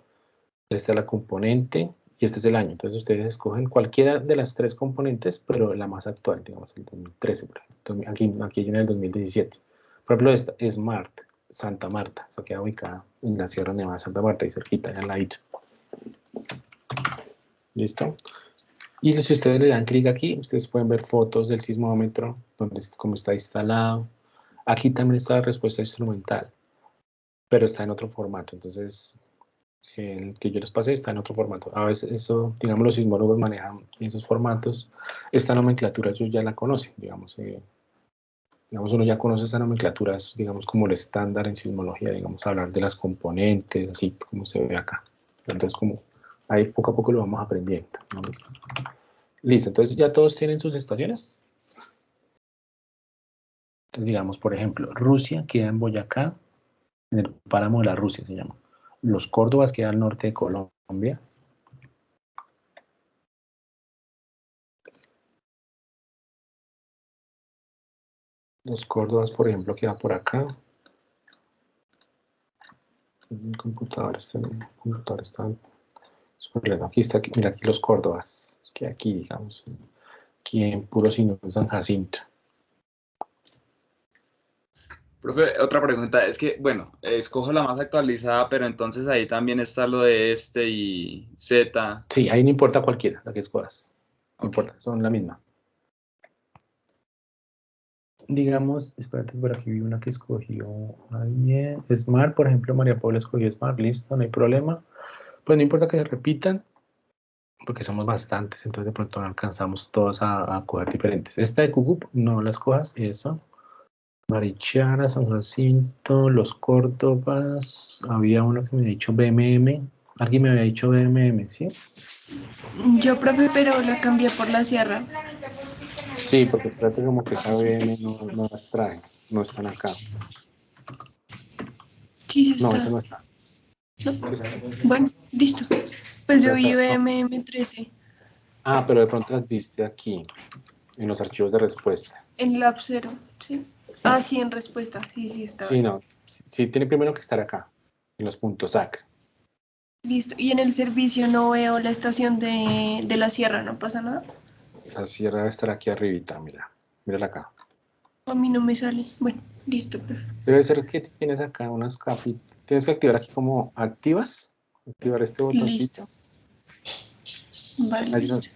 esta es la componente, y este es el año. Entonces, ustedes escogen cualquiera de las tres componentes, pero la más actual, digamos, el 2013, por ejemplo. Aquí hay una del 2017. Por ejemplo, esta, Smart, Santa Marta. Esa queda ubicada en la Sierra Nevada de Santa Marta, ahí cerquita, allá al ladito. ¿Listo? Y si ustedes le dan clic aquí, ustedes pueden ver fotos del sismómetro, cómo está instalado. Aquí también está la respuesta instrumental, pero está en otro formato. Entonces, el que yo les pasé está en otro formato. A veces eso, digamos, los sismólogos manejan esos formatos. Esta nomenclatura ellos ya la conocen, digamos, uno ya conoce esa nomenclatura, es, digamos, como el estándar en sismología, digamos, hablar de las componentes, así como se ve acá. Entonces, como ahí poco a poco lo vamos aprendiendo, ¿no? Listo, entonces ya todos tienen sus estaciones. Entonces, digamos, por ejemplo, Rusia queda en Boyacá, en el páramo de la Rusia se llama. Los Córdobas quedan al norte de Colombia. Los Córdobas, por ejemplo, queda por acá. Mi computador está súper lento. Aquí está, mira, aquí los Córdobas, que aquí, digamos, aquí en Puro Sinú, San Jacinto. Profe, otra pregunta, es que, bueno, escojo la más actualizada, pero entonces ahí también está lo de este y Z. Sí, ahí no importa cualquiera, la que escojas. No Ok. importa, son la misma. Digamos, espérate, por aquí vi una que escogió alguien. Smart, por ejemplo, María Paula escogió Smart, listo, no hay problema. Pues no importa que se repitan, porque somos bastantes, entonces de pronto no alcanzamos todos a coger diferentes. Esta de Cucup, no la escojas, eso. Marichara, San Jacinto, Los Córdobas, había uno que me había dicho BMM, alguien me había dicho BMM, ¿sí? Yo, profe, pero la cambié por la sierra. Sí, porque espérate como que esa BM no las trae, no están acá. Sí, sí No, está. esa no está. ¿No? Sí está. Bueno, listo. Pues yo vi No. BMM13 Ah, pero de pronto las viste aquí, en los archivos de respuesta. en Lab 0, ¿sí? Ah, sí, en respuesta. Sí, sí, estaba Sí, ahí. no, sí tiene primero que estar acá, en los puntos SAC. Listo. Y en el servicio no veo la estación de la sierra, ¿no pasa nada? La sierra debe estar aquí arribita, mírala acá. A mí no me sale. Bueno, listo, profe. Debe ser que tienes acá unas capitas. Tienes que activar aquí como activas. Activar este botoncito. Listo. Vale, Ahí no- listo.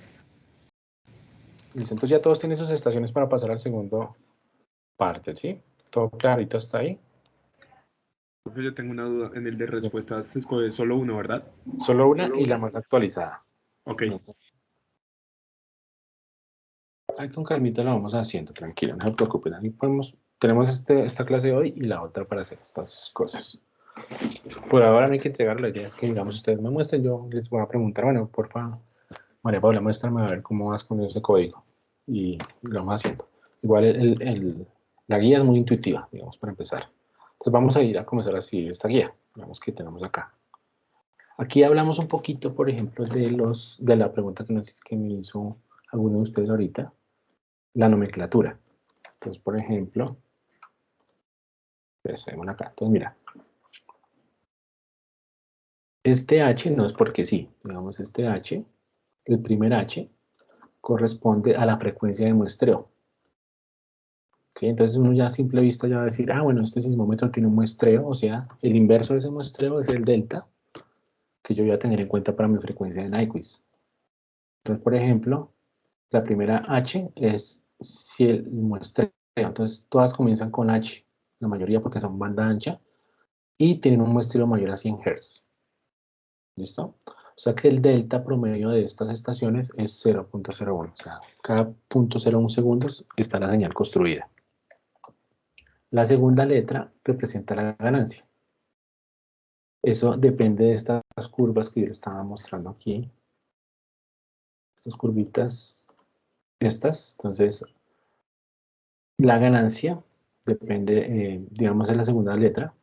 Listo, entonces ya todos tienen sus estaciones para pasar al segundo parte, ¿sí? Todo clarito hasta ahí. Profe, yo tengo una duda. En el de respuestas se escoge solo uno, ¿verdad? Solo una y la más actualizada. Ok. Ahí con calmita lo vamos haciendo, tranquilo, no se preocupen. Ahí tenemos esta clase hoy y la otra para hacer estas cosas. Por ahora no hay que entregar, la idea es que, digamos, ustedes me muestren, yo les voy a preguntar, bueno, por favor, María Paula, muéstrame a ver cómo vas con ese código. Y lo vamos haciendo. Igual la guía es muy intuitiva, digamos, para empezar. Entonces vamos a ir a comenzar a seguir esta guía, digamos, que tenemos acá. Aquí hablamos un poquito, por ejemplo, de la pregunta que me hizo alguno de ustedes ahorita, la nomenclatura. Entonces, por ejemplo, eso vemos acá. Entonces, mira, este H no es porque sí, digamos, este H, el primer H, corresponde a la frecuencia de muestreo. ¿Sí? Entonces uno ya a simple vista ya va a decir, ah, bueno, este sismómetro tiene un muestreo, o sea, el inverso de ese muestreo es el delta, que yo voy a tener en cuenta para mi frecuencia de Nyquist. Entonces, por ejemplo, la primera H es si el muestreo, entonces todas comienzan con H, la mayoría porque son banda ancha, y tienen un muestreo mayor a 100 Hz. ¿Listo? O sea que el delta promedio de estas estaciones es 0.01, o sea, cada 0.01 segundos está la señal construida. La segunda letra representa la ganancia. Eso depende de estas curvas que yo les estaba mostrando aquí. Estas curvitas, estas. Entonces, la ganancia depende, digamos, de la segunda letra.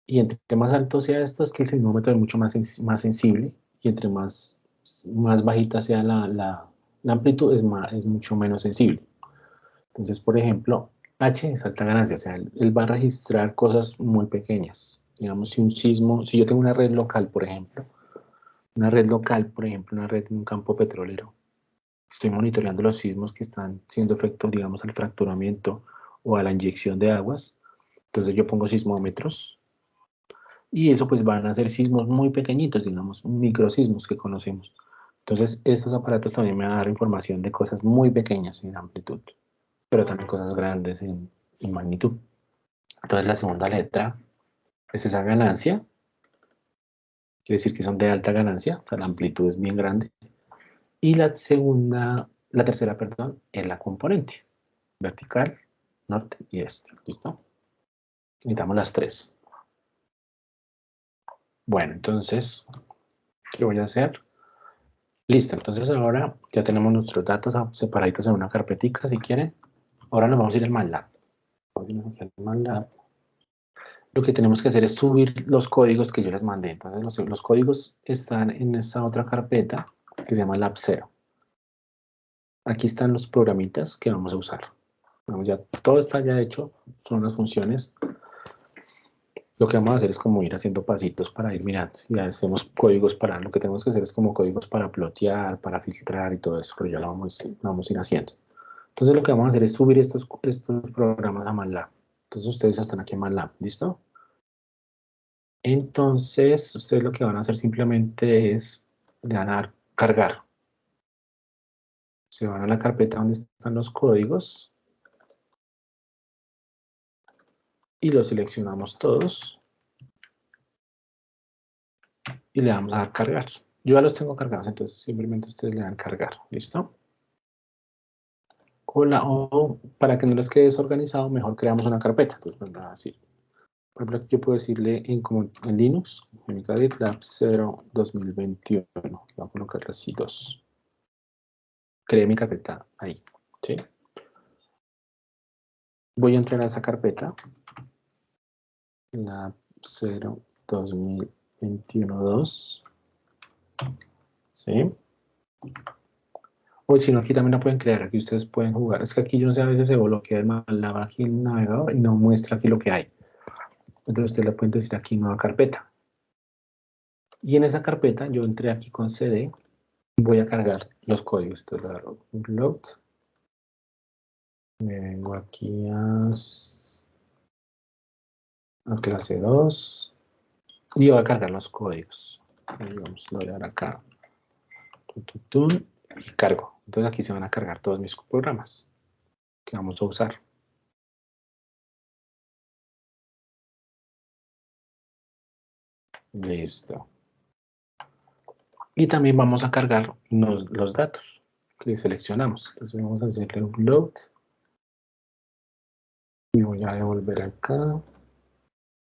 Y entre más alto sea esto, es que el sismómetro es mucho más sensible. Y entre más bajita sea la amplitud, es mucho menos sensible. Entonces, por ejemplo, H es alta ganancia, o sea, él va a registrar cosas muy pequeñas. Digamos, si yo tengo una red local, por ejemplo, una red en un campo petrolero, estoy monitoreando los sismos que están siendo efecto, digamos, al fracturamiento o a la inyección de aguas. Entonces yo pongo sismómetros y eso pues van a ser sismos muy pequeñitos, digamos, microsismos que conocemos. Entonces estos aparatos también me van a dar información de cosas muy pequeñas en amplitud, pero también cosas grandes en magnitud. Entonces la segunda letra es esa ganancia, quiere decir que son de alta ganancia, o sea, la amplitud es bien grande. Y la tercera, perdón, es la componente, vertical, norte y este, ¿listo? Necesitamos las tres. Bueno, entonces, ¿qué voy a hacer? Listo, entonces ahora ya tenemos nuestros datos separaditos en una carpetica, si quieren. Ahora nos vamos a ir al MATLAB. Vamos a ir aquí al MATLAB. Lo que tenemos que hacer es subir los códigos que yo les mandé. Entonces los códigos están en esta otra carpeta que se llama Lab0. Aquí están los programitas que vamos a usar. Vamos, ya todo está ya hecho, son las funciones. Lo que vamos a hacer es como ir haciendo pasitos para ir mirando. Ya hacemos códigos para, lo que tenemos que hacer es como códigos para plotear, para filtrar y todo eso, pero ya lo vamos a ir haciendo. Entonces lo que vamos a hacer es subir estos programas a MATLAB. Entonces ustedes están aquí en MATLAB, ¿listo? Entonces ustedes lo que van a hacer simplemente es le van a dar cargar. Se van a la carpeta donde están los códigos y los seleccionamos todos y le vamos a dar cargar. Yo ya los tengo cargados, entonces simplemente ustedes le dan cargar, ¿listo? O para que no les quede desorganizado, mejor creamos una carpeta. Entonces, van a decir, por ejemplo, yo puedo decirle en Linux, en Lab 0 2021, voy a colocarle así 2. Creé mi carpeta ahí, ¿sí? Voy a entrar a esa carpeta, Lab 0 2021 2, ¿sí? O si no, aquí también la pueden crear, aquí ustedes pueden jugar. Es que aquí yo no sé, a veces se bloquea el MATLAB aquí en el navegador y no muestra aquí lo que hay. Entonces ustedes le pueden decir aquí nueva carpeta. Y en esa carpeta yo entré aquí con CD, voy a cargar los códigos. Entonces le hago upload, me vengo aquí a clase 2 y voy a cargar los códigos. Vamos a dar acá y cargo. Entonces aquí se van a cargar todos mis programas que vamos a usar. Listo. Y también vamos a cargar los datos que seleccionamos. Entonces vamos a hacerle upload. Y voy a devolver acá.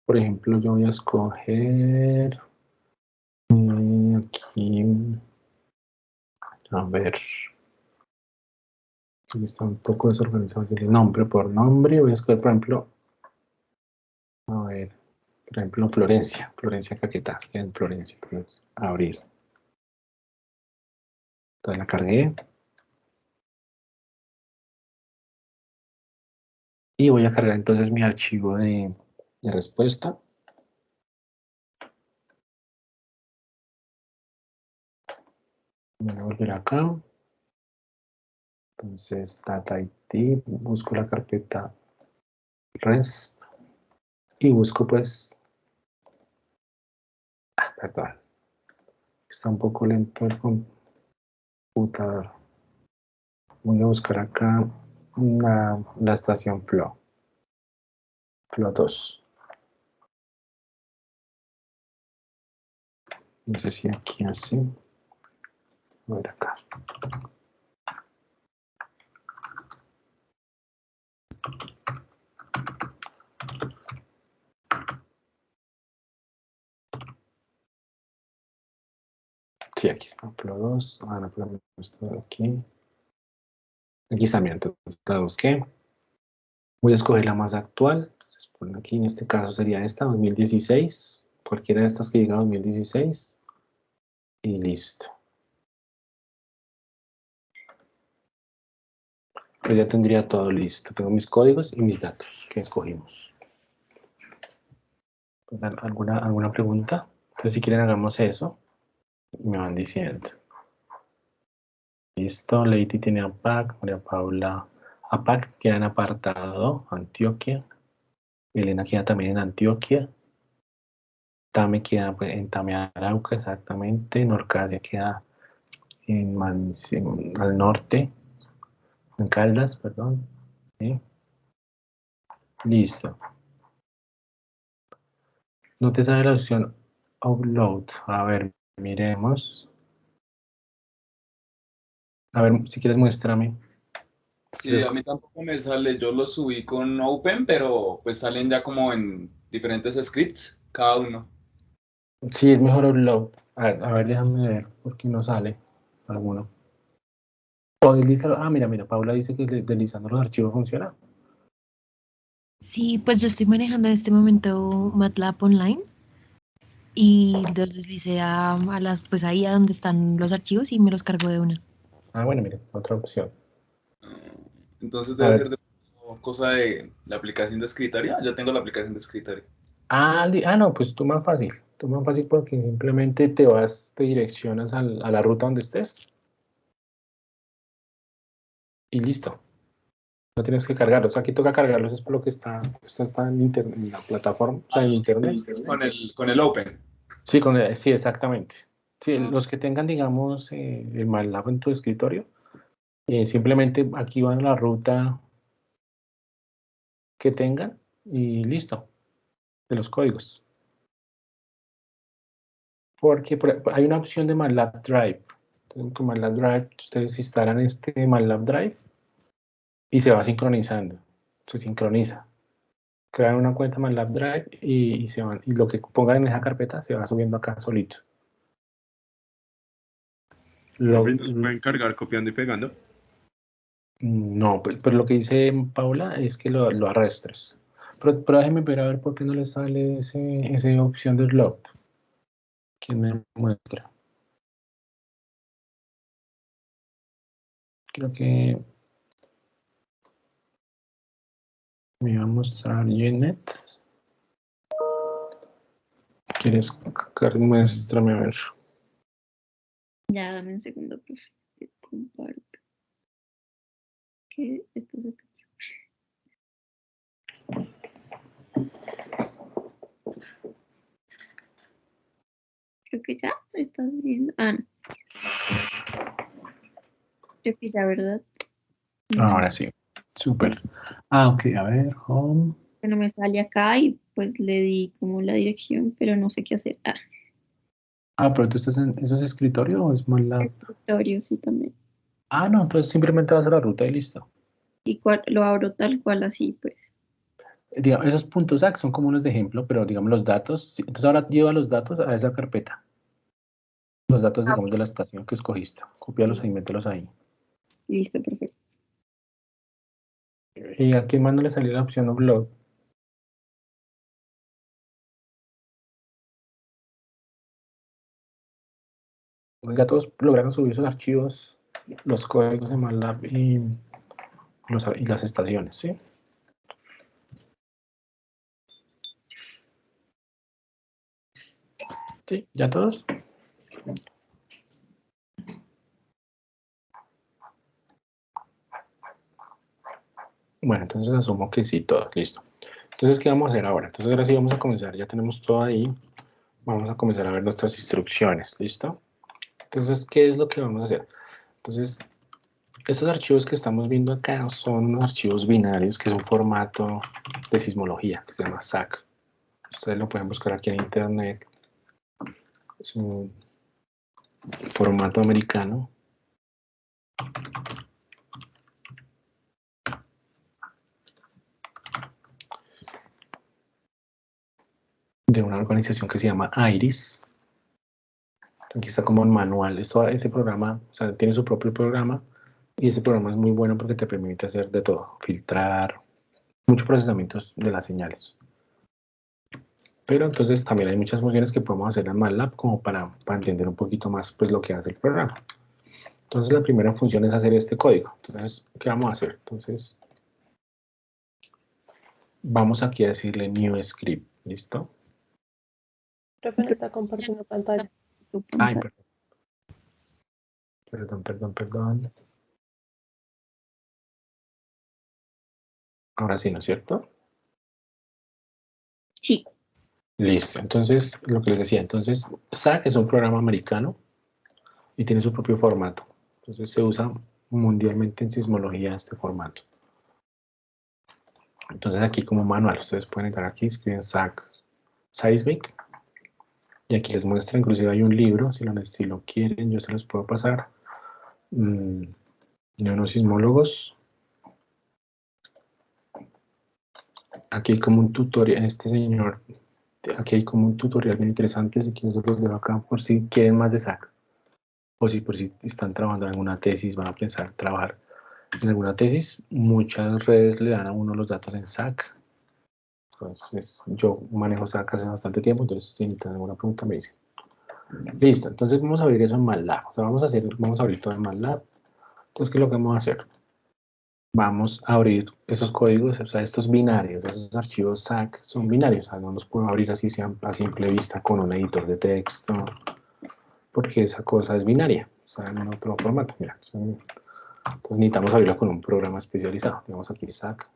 Por ejemplo, yo voy a escoger aquí, a ver, aquí está un poco desorganizado el nombre por nombre. Voy a escoger, por ejemplo, a ver, por ejemplo, Florencia Caquetá, en Florencia, pues, abrir. Entonces la cargué. Y voy a cargar entonces mi archivo de respuesta. Voy a volver acá. Entonces, data IT, busco la carpeta res y busco pues, perdón, está un poco lento el computador. Voy a buscar acá la estación Flow 2. No sé si aquí así. Voy a ver acá. Sí, aquí está Plo 2. No, pero esto aquí. Aquí está, mira, entonces la busqué. Voy a escoger la más actual. Entonces, por aquí, en este caso sería esta, 2016. Cualquiera de estas que diga 2016. Y listo. Pues ya tendría todo listo. Tengo mis códigos y mis datos que escogimos. ¿Alguna pregunta? Entonces, si quieren, hagamos eso. Me van diciendo. Listo, Lady tiene APAC, María Paula APAC, queda en apartado Antioquia. Elena queda también en Antioquia. Tame queda pues, en Tame Arauca, exactamente. Norcasia queda al norte, en Caldas, perdón. ¿Sí? Listo. No te sale la opción Upload. A ver, miremos. A ver, si quieres, muéstrame. Sí, a mí tampoco me sale, yo lo subí con Open, pero pues salen ya como en diferentes scripts, cada uno. Sí, es mejor Upload. A ver, déjame ver, porque no sale alguno. O deslizarlo. Ah, mira, Paula dice que deslizando los archivos funciona. Sí, pues yo estoy manejando en este momento MATLAB online y los deslicé pues ahí a donde están los archivos y me los cargo de una. Ah, bueno, mire, otra opción. Entonces A debe ver. ser de cosa de la aplicación de escritorio. Ya tengo la aplicación de escritorio. No, pues tú más fácil. Tú más fácil porque simplemente te direccionas a la ruta donde estés y listo. No tienes que cargarlos. Aquí toca cargarlos, es por lo que esto está en la plataforma, o sea, en internet. Con el Open. Sí, sí, exactamente. Sí, Ah. los que tengan, digamos, el MATLAB en tu escritorio, simplemente aquí van a la ruta que tengan y listo, de los códigos. Porque hay una opción de MATLAB Drive. Entonces, con MATLAB Drive, ustedes instalan este MATLAB Drive y se va sincronizando. Se sincroniza. Crean una cuenta MATLAB Drive y se van. Y lo que pongan en esa carpeta se va subiendo acá solito. Profe, ¿nos pueden cargar copiando y pegando? No, pero lo que dice Paula es que lo arrastres. Pero déjeme ver a ver por qué no le sale esa opción de slot. ¿Quién me muestra? Creo que me va a mostrar Jeanette. ¿Quieres? Muéstrame a ver. Ya, dame un segundo, profe. Te comparto. Que esto se te... Creo que ya estás viendo. Ah, no. Creo que ya, ¿verdad? Ahora sí. Súper. Ah, ok. A ver, home. Bueno, me sale acá y pues le di como la dirección, pero no sé qué hacer. Ah, Pero tú estás en. ¿Eso es escritorio o es MATLAB? escritorio, sí, también. No, entonces simplemente vas a la ruta y listo. Y lo abro tal cual así, pues. Digamos, esos puntos AC son como unos de ejemplo, pero digamos los datos. Entonces ahora lleva los datos a esa carpeta. Los datos, Ah, digamos, de la estación que escogiste. Cópialos sí. ahí, mételos ahí. Listo, perfecto. ¿Y a quién más no le salió la opción upload? Ya todos lograron subir sus archivos, los códigos de MATLAB y las estaciones, ¿sí? Sí, ya todos. Bueno, entonces asumo que sí, todos, listo. Entonces, ¿qué vamos a hacer ahora? Entonces, ahora sí vamos a comenzar, ya tenemos todo ahí. Vamos a comenzar a ver nuestras instrucciones, ¿listo? Entonces, ¿qué es lo que vamos a hacer? Entonces, estos archivos que estamos viendo acá son archivos binarios, que es un formato de sismología, que se llama SAC. Ustedes lo pueden buscar aquí en internet. Es un formato americano. De una organización que se llama IRIS. Aquí está como en manual. Ese programa, o sea, tiene su propio programa y ese programa es muy bueno porque te permite hacer de todo, filtrar, muchos procesamientos de las señales. Pero entonces también hay muchas funciones que podemos hacer en MATLAB como para entender un poquito más pues, lo que hace el programa. Entonces la primera función es hacer este código. Entonces, ¿qué vamos a hacer? Entonces, vamos aquí a decirle new script. ¿Listo? Profe, está compartiendo pantalla. Ay, perdón. Ahora sí, ¿no es cierto? Sí. Listo. Entonces, lo que les decía, entonces, SAC es un programa americano y tiene su propio formato. Entonces, se usa mundialmente en sismología este formato. Entonces, aquí como manual, ustedes pueden entrar aquí, escriben SAC Seismic. Y aquí les muestra, inclusive hay un libro, si lo quieren, yo se los puedo pasar. De unos sismólogos. Aquí hay como un tutorial, aquí hay como un tutorial bien interesante, si quieren se los dejo acá por si quieren más de SAC. O si por si están trabajando en alguna tesis, van a pensar trabajar en alguna tesis, muchas redes le dan a uno los datos en SAC. Entonces, yo manejo SAC hace bastante tiempo, entonces si necesitan alguna pregunta me dicen. Listo, entonces vamos a abrir eso en MATLAB. O sea, vamos a abrir todo en MATLAB. Entonces, ¿qué es lo que vamos a hacer? Vamos a abrir esos códigos, o sea, estos binarios, esos archivos SAC son binarios, o sea, no los puedo abrir así a simple vista con un editor de texto, porque esa cosa es binaria, o sea, en otro formato, mira. Entonces necesitamos abrirlo con un programa especializado. Tenemos aquí SAC.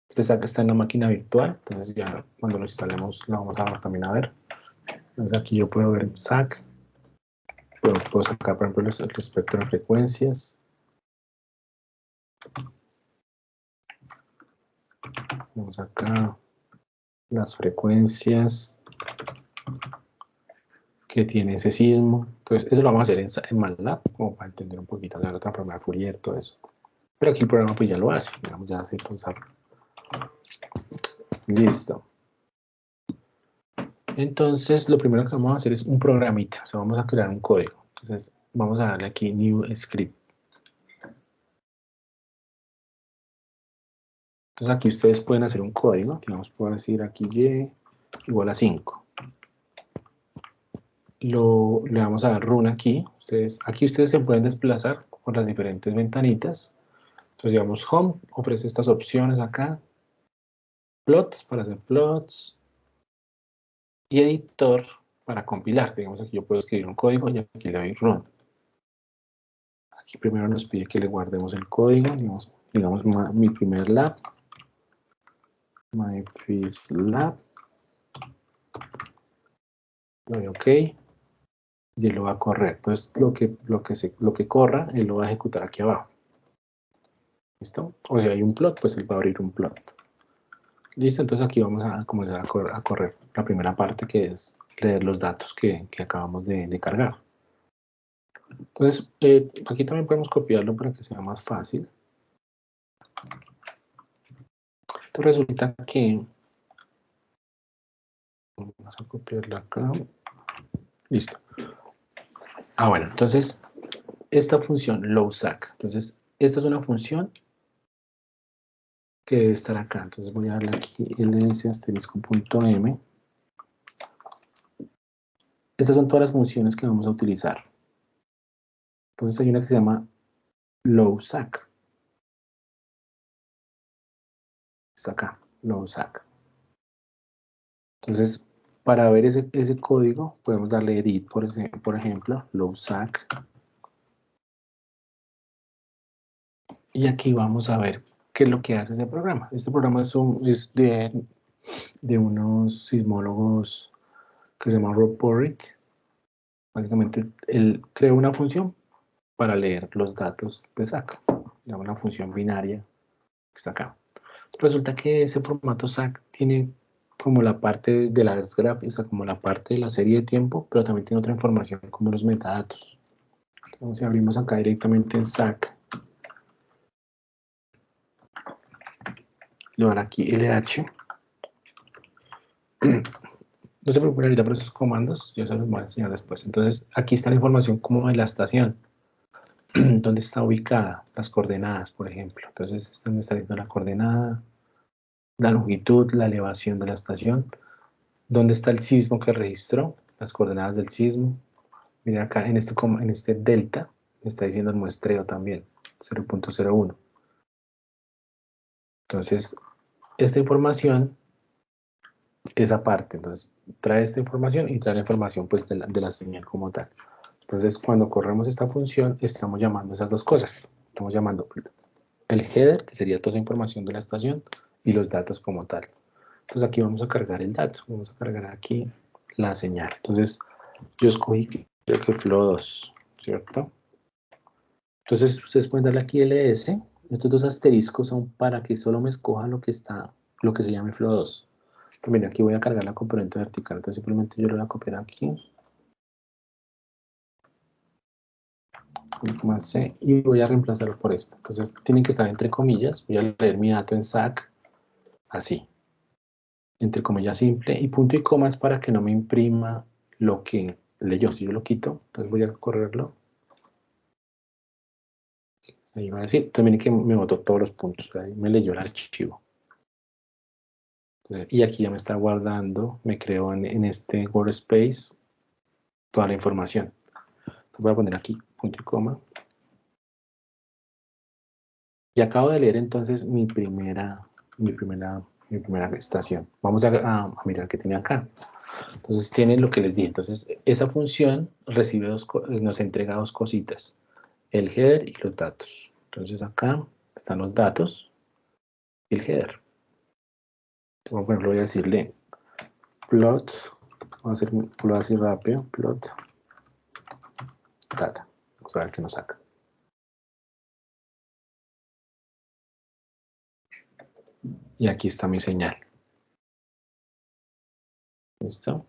Este SAC está en la máquina virtual, entonces ya cuando lo instalemos lo vamos a también a ver. Entonces aquí yo puedo ver SAC, puedo sacar por ejemplo el espectro de frecuencias. Vamos acá, las frecuencias que tiene ese sismo. Entonces eso lo vamos a hacer en MATLAB, como para entender un poquito la transformada de Fourier, todo eso. Pero aquí el programa pues ya lo hace, digamos, ya hace usarlo. Listo. Entonces, lo primero que vamos a hacer es un programita, o sea, vamos a crear un código. Entonces, vamos a darle aquí New Script. Entonces, aquí ustedes pueden hacer un código, digamos, puedo decir aquí Y igual a 5. Le vamos a dar run aquí. Aquí ustedes se pueden desplazar por las diferentes ventanitas. Entonces, digamos, Home ofrece estas opciones acá. Plots para hacer plots. Y editor para compilar. Digamos, aquí yo puedo escribir un código y aquí le doy run. Aquí primero nos pide que le guardemos el código, digamos mi primer lab, my first lab, le doy OK, y él lo va a correr. Entonces lo que corra, él lo va a ejecutar aquí abajo. ¿Listo? O si hay un plot, pues él va a abrir un plot. Listo, entonces aquí vamos a comenzar a correr la primera parte, que es leer los datos que acabamos de cargar. Entonces, aquí también podemos copiarlo para que sea más fácil. Entonces resulta que vamos a copiarla acá. Listo. Bueno, entonces esta función lowSAC. Entonces, esta es una función que debe estar acá. Entonces voy a darle aquí ls**.m. Estas son todas las funciones que vamos a utilizar. Entonces hay una que se llama lowSAC. Está acá, lowSAC. Entonces, para ver ese código, podemos darle edit, por ejemplo, lowSAC. Y aquí vamos a ver qué es lo que hace ese programa. Este programa es de unos sismólogos que se llama Rob Porritt. Básicamente, él creó una función para leer los datos de SAC. Una función binaria que está acá. Resulta que ese formato SAC tiene como la parte de las gráficas, o sea, como la parte de la serie de tiempo, pero también tiene otra información como los metadatos. Entonces, si abrimos acá directamente en SAC, le van aquí LH. No se preocupen ahorita por esos comandos, yo se los voy a enseñar después. Entonces, aquí está la información como de la estación. ¿Dónde está ubicada? Las coordenadas, por ejemplo. Entonces, esta me está diciendo la coordenada, la longitud, la elevación de la estación. ¿Dónde está el sismo que registró? Las coordenadas del sismo. Miren acá, en este delta, me está diciendo el muestreo también, 0.01. Entonces, esta información es aparte. Entonces, trae esta información y trae la información pues, de la señal como tal. Entonces, cuando corremos esta función, estamos llamando esas dos cosas. Estamos llamando el header, que sería toda esa información de la estación, y los datos como tal. Entonces, aquí vamos a cargar el dato. Vamos a cargar aquí la señal. Entonces, yo escogí, creo que Flow 2, ¿cierto? Entonces, ustedes pueden darle aquí ls. Estos dos asteriscos son para que solo me escoja lo que se llame Flow 2. También aquí voy a cargar la componente vertical. Entonces, simplemente yo lo voy a copiar aquí. C, y voy a reemplazarlo por esto. Entonces tienen que estar entre comillas. Voy a leer mi dato en SAC así, entre comillas simple, y punto y coma es para que no me imprima lo que leyó. Si yo lo quito, entonces voy a correrlo. Ahí va a decir, también que me botó todos los puntos, ahí me leyó el archivo. Entonces, y aquí ya me está guardando, me creó en este workspace toda la información. Entonces voy a poner aquí punto y coma. Y acabo de leer entonces mi primera estación. Vamos a mirar qué tiene acá. Entonces tiene lo que les di. Entonces esa función recibe nos entrega dos cositas. El header y los datos. Entonces acá están los datos y el header. Por ejemplo, voy a decirle plot. Vamos a hacerlo así rápido. Plot data. Vamos a ver qué nos saca. Y aquí está mi señal. ¿Listo?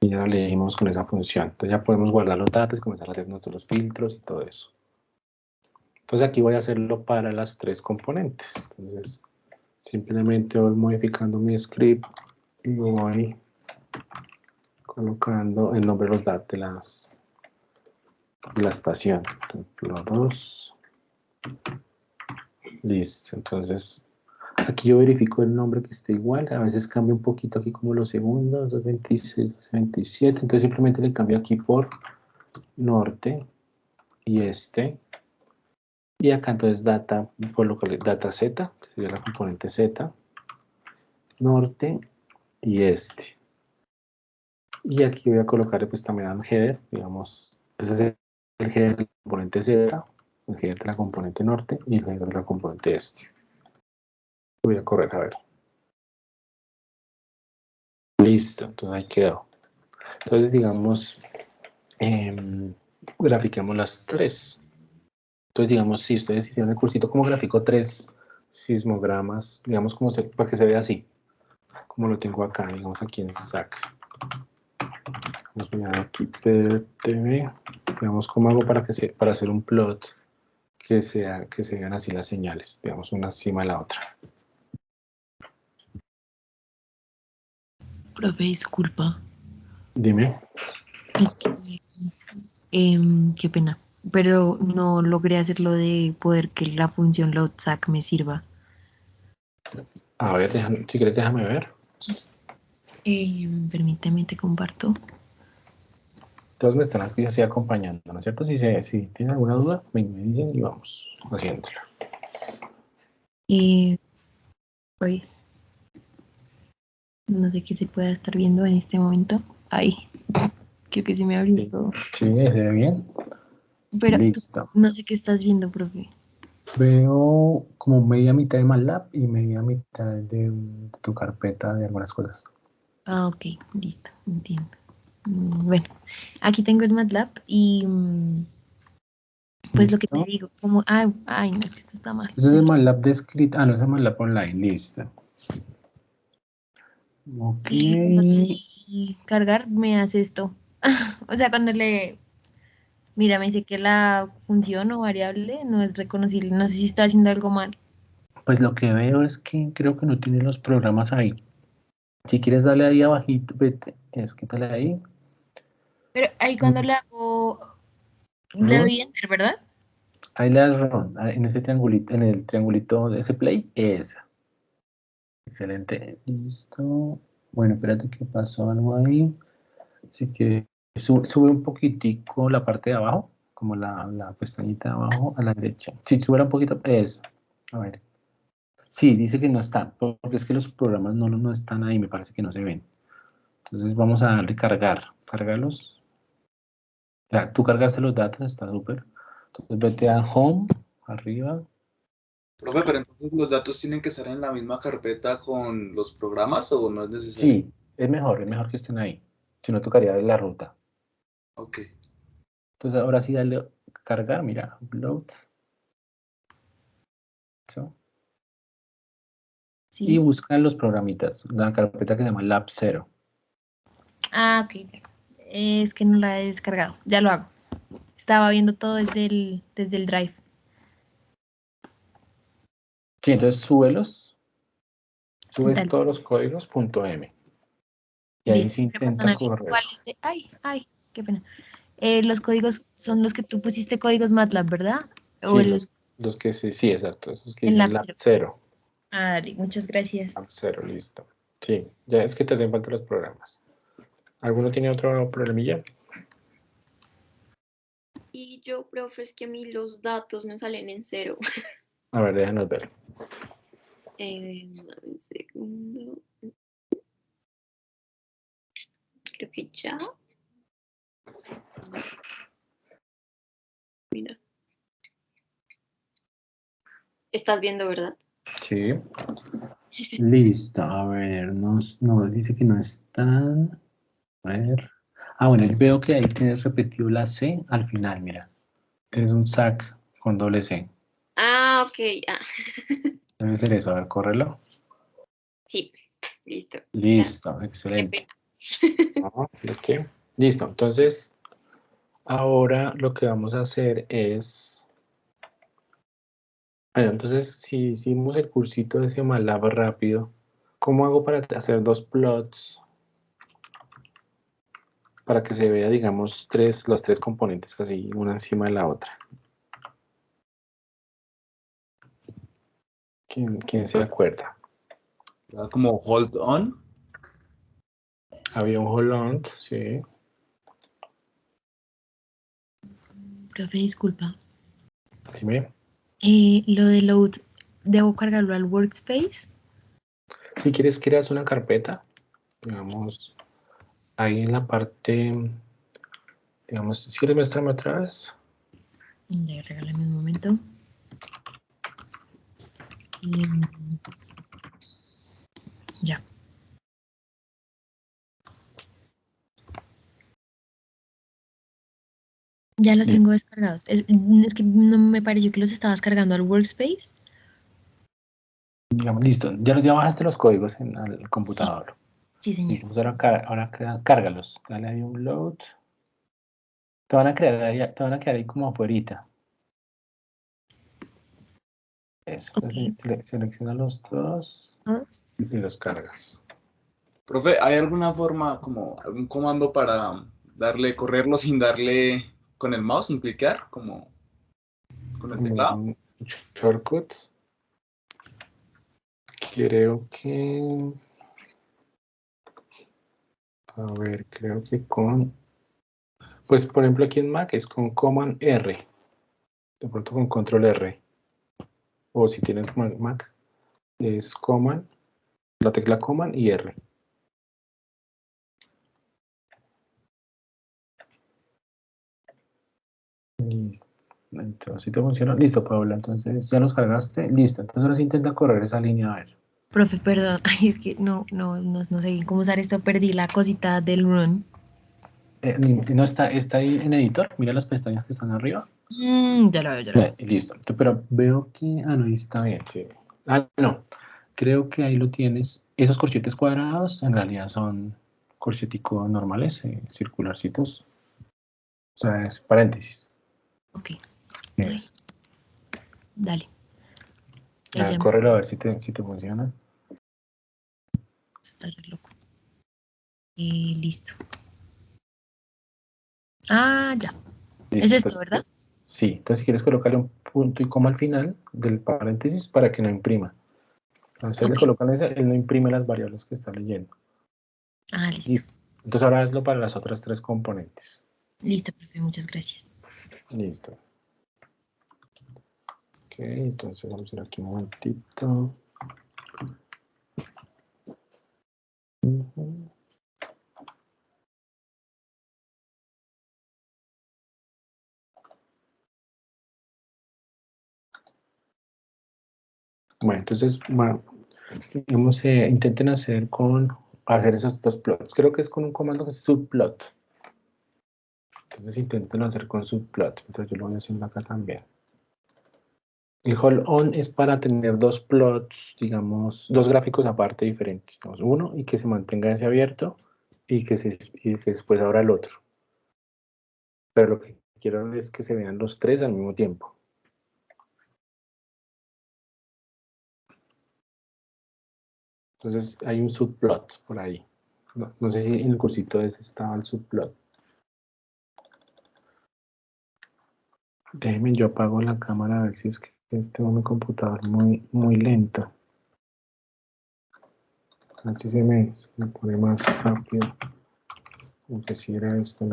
Y ya la leímos con esa función. Entonces ya podemos guardar los datos, comenzar a hacer nuestros filtros y todo eso. Entonces aquí voy a hacerlo para las tres componentes. Entonces simplemente voy modificando mi script y voy colocando el nombre de los datos de la estación. Ejemplo 2. Listo. Entonces aquí yo verifico el nombre que esté igual. A veces cambia un poquito aquí como los segundos. 226, 227. Entonces simplemente le cambio aquí por norte y este. Y acá entonces data, colocarle data Z, que sería la componente Z, norte y este. Y aquí voy a colocarle pues también un header, digamos, ese es el header de la componente Z, el header de la componente norte y el header de la componente este. Voy a correr a ver. Listo, entonces ahí quedó. Entonces digamos, grafiquemos las tres. Entonces digamos, si ustedes hicieron el cursito como grafico tres sismogramas, digamos para que se vea así, como lo tengo acá, digamos aquí en SAC. Vamos a mirar aquí PTV. Veamos cómo hago para hacer un plot que se vean así las señales, digamos una encima de la otra. Profe, disculpa. Dime. Es que, qué pena, pero no logré hacer lo de poder que la función loadSAC me sirva. A ver, si quieres déjame ver. Permíteme, te comparto. Todos me están aquí así acompañando, ¿no es cierto? Si tienen alguna duda, me dicen y vamos haciéndolo. Oye, no sé qué se pueda estar viendo en este momento. Ay, creo que se me abrió todo. Sí, se ve bien. Pero listo. No sé qué estás viendo, profe. Veo como media mitad de MATLAB y media mitad de tu carpeta de algunas cosas. Ah, ok, listo, entiendo. Bueno, aquí tengo el MATLAB y pues ¿Listo? lo que te digo, como, ay, no, es que esto está mal. Ese es el MATLAB de escrita, no es el MATLAB online, listo. Ok. Y cuando le cargar me hace esto. O sea, cuando mira, me dice que la función o variable no es reconocible, no sé si está haciendo algo mal. Pues lo que veo es que creo que no tiene los programas ahí. Si quieres darle ahí abajito, vete, eso, quítale ahí. Pero ahí cuando le hago, le doy enter, ¿verdad? Ahí le das run, en ese triangulito, en el triangulito de ese play, esa. Excelente, listo. Bueno, espérate que pasó algo ahí. Así que sube un poquitico la parte de abajo, como la pestañita de abajo a la derecha. Sí, sube un poquito, eso. A ver. Sí, dice que no están, porque es que los programas no están ahí, me parece que no se ven. Entonces vamos a darle cargar, cargarlos. Ya, tú cargaste los datos, está súper. Entonces vete a Home, arriba. Profe, pero entonces los datos tienen que estar en la misma carpeta con los programas o no es necesario. Sí, es mejor que estén ahí. Si no, tocaría la ruta. Ok. Entonces ahora sí dale cargar, mira, upload. Eso. Sí. Y busca los programitas, la carpeta que se llama Lab 0. Ah, ok, ya. Es que no la he descargado. Ya lo hago. Estaba viendo todo desde el Drive. Sí, entonces súbelos. Subes Dale. todos los códigos .m. Y ahí Listo. se intenta Perdóname, correr. ¿cuál es de- Ay, qué pena. Los códigos son los que tú pusiste códigos MATLAB, ¿verdad? O Sí, los que sí, exacto. Esos que el dicen Lab Lab 0. 0. Ah, dale, muchas gracias. Lab 0, listo. Sí, ya es que te hacen falta los programas. ¿Alguno tiene otro problemilla? Y yo, profe, es que a mí los datos me salen en 0. A ver, déjanos ver. Dame un segundo. Creo que ya. Mira. Estás viendo, ¿verdad? Sí. Listo, a ver, no, dice que no están. A ver. Ah, bueno, veo que ahí tienes repetido la C al final, mira. Tienes un SAC con doble C. Ah, ok. Ah, Debe ser eso, a ver, córrelo. sí. Listo. Listo, Qué excelente. pena. Ajá, ¿listo? Listo, entonces ahora lo que vamos a hacer es... Bueno, entonces si hicimos el cursito de ese MATLAB rápido, ¿cómo hago para hacer dos plots? Para que se vea, digamos, los tres componentes así, una encima de la otra. ¿Quién se acuerda? Como hold on. Había un hold, sí. Profe, disculpa. Dime. Lo de load, ¿debo cargarlo al workspace? Si quieres, creas una carpeta, digamos, ahí en la parte, digamos, si quieres mostrarme otra vez. Ya, regálame un momento. Y ya. Ya los tengo descargados. Es que no me pareció que los estabas cargando al workspace. Digamos, listo, ya bajaste los códigos en el computador. Sí, señor. Listo, pues ahora cárgalos. Dale ahí un load. Te van a quedar ahí como afuerita. Eso, Ok. selecciona los dos y los cargas. Profe, ¿hay alguna forma, como algún comando para correrlo sin darle con el mouse, sin clicar, como con el teclado? Shortcut. Creo que... A ver, creo que con... Pues, por ejemplo, aquí en Mac es con Command R. De pronto con Control R. O si tienes Mac, es Command, la tecla Command y R. Listo. Entonces, si te funciona. Listo, Paula. Entonces, ya los cargaste. Listo. Entonces, ahora sí intenta correr esa línea. A ver. Profe, perdón. Ay, es que no sé bien cómo usar esto. Perdí la cosita del run. No está ahí en editor. Mira las pestañas que están arriba. Ya lo veo. Listo. Pero veo que... Ah, no, ahí está bien. Sí. Ah, no. Creo que ahí lo tienes. Esos corchetes cuadrados en realidad son corcheticos normales, circularcitos. O sea, es paréntesis. Ok. Eso. Dale. Córrelo a ver si te funciona. Está re loco. Listo. Ah, ya. Listo, Es esto, entonces, ¿verdad? sí, entonces si quieres colocarle un punto y coma al final del paréntesis para que no imprima. Entonces le Ok. colocan ese, él no imprime las variables que está leyendo. Ah, listo. Listo. Entonces ahora hazlo para las otras tres componentes. Listo, profe, muchas gracias. Listo. Ok, entonces vamos a ir aquí un momentito. Ujú. Bueno, entonces, bueno, digamos, intenten hacer esos dos plots. Creo que es con un comando que es subplot. Entonces intenten hacer con subplot. Entonces yo lo voy haciendo acá también. El hold on es para tener dos plots, digamos, dos gráficos aparte diferentes. Digamos, uno y que se mantenga ese abierto y que después abra el otro. Pero lo que quiero es que se vean los tres al mismo tiempo. Entonces hay un subplot por ahí. No sé si en el cursito ese estaba el subplot. Déjenme, yo apago la cámara a ver si es que mi computador muy lento. A ver si se me pone más rápido. Aunque si era esto,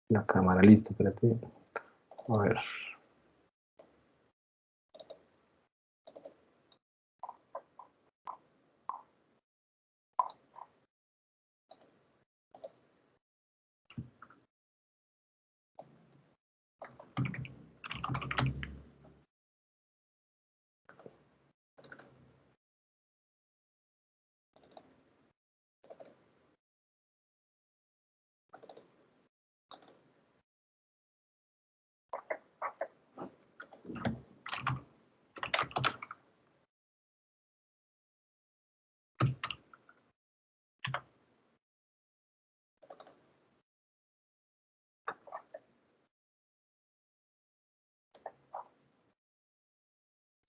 la cámara, listo, espérate. A ver.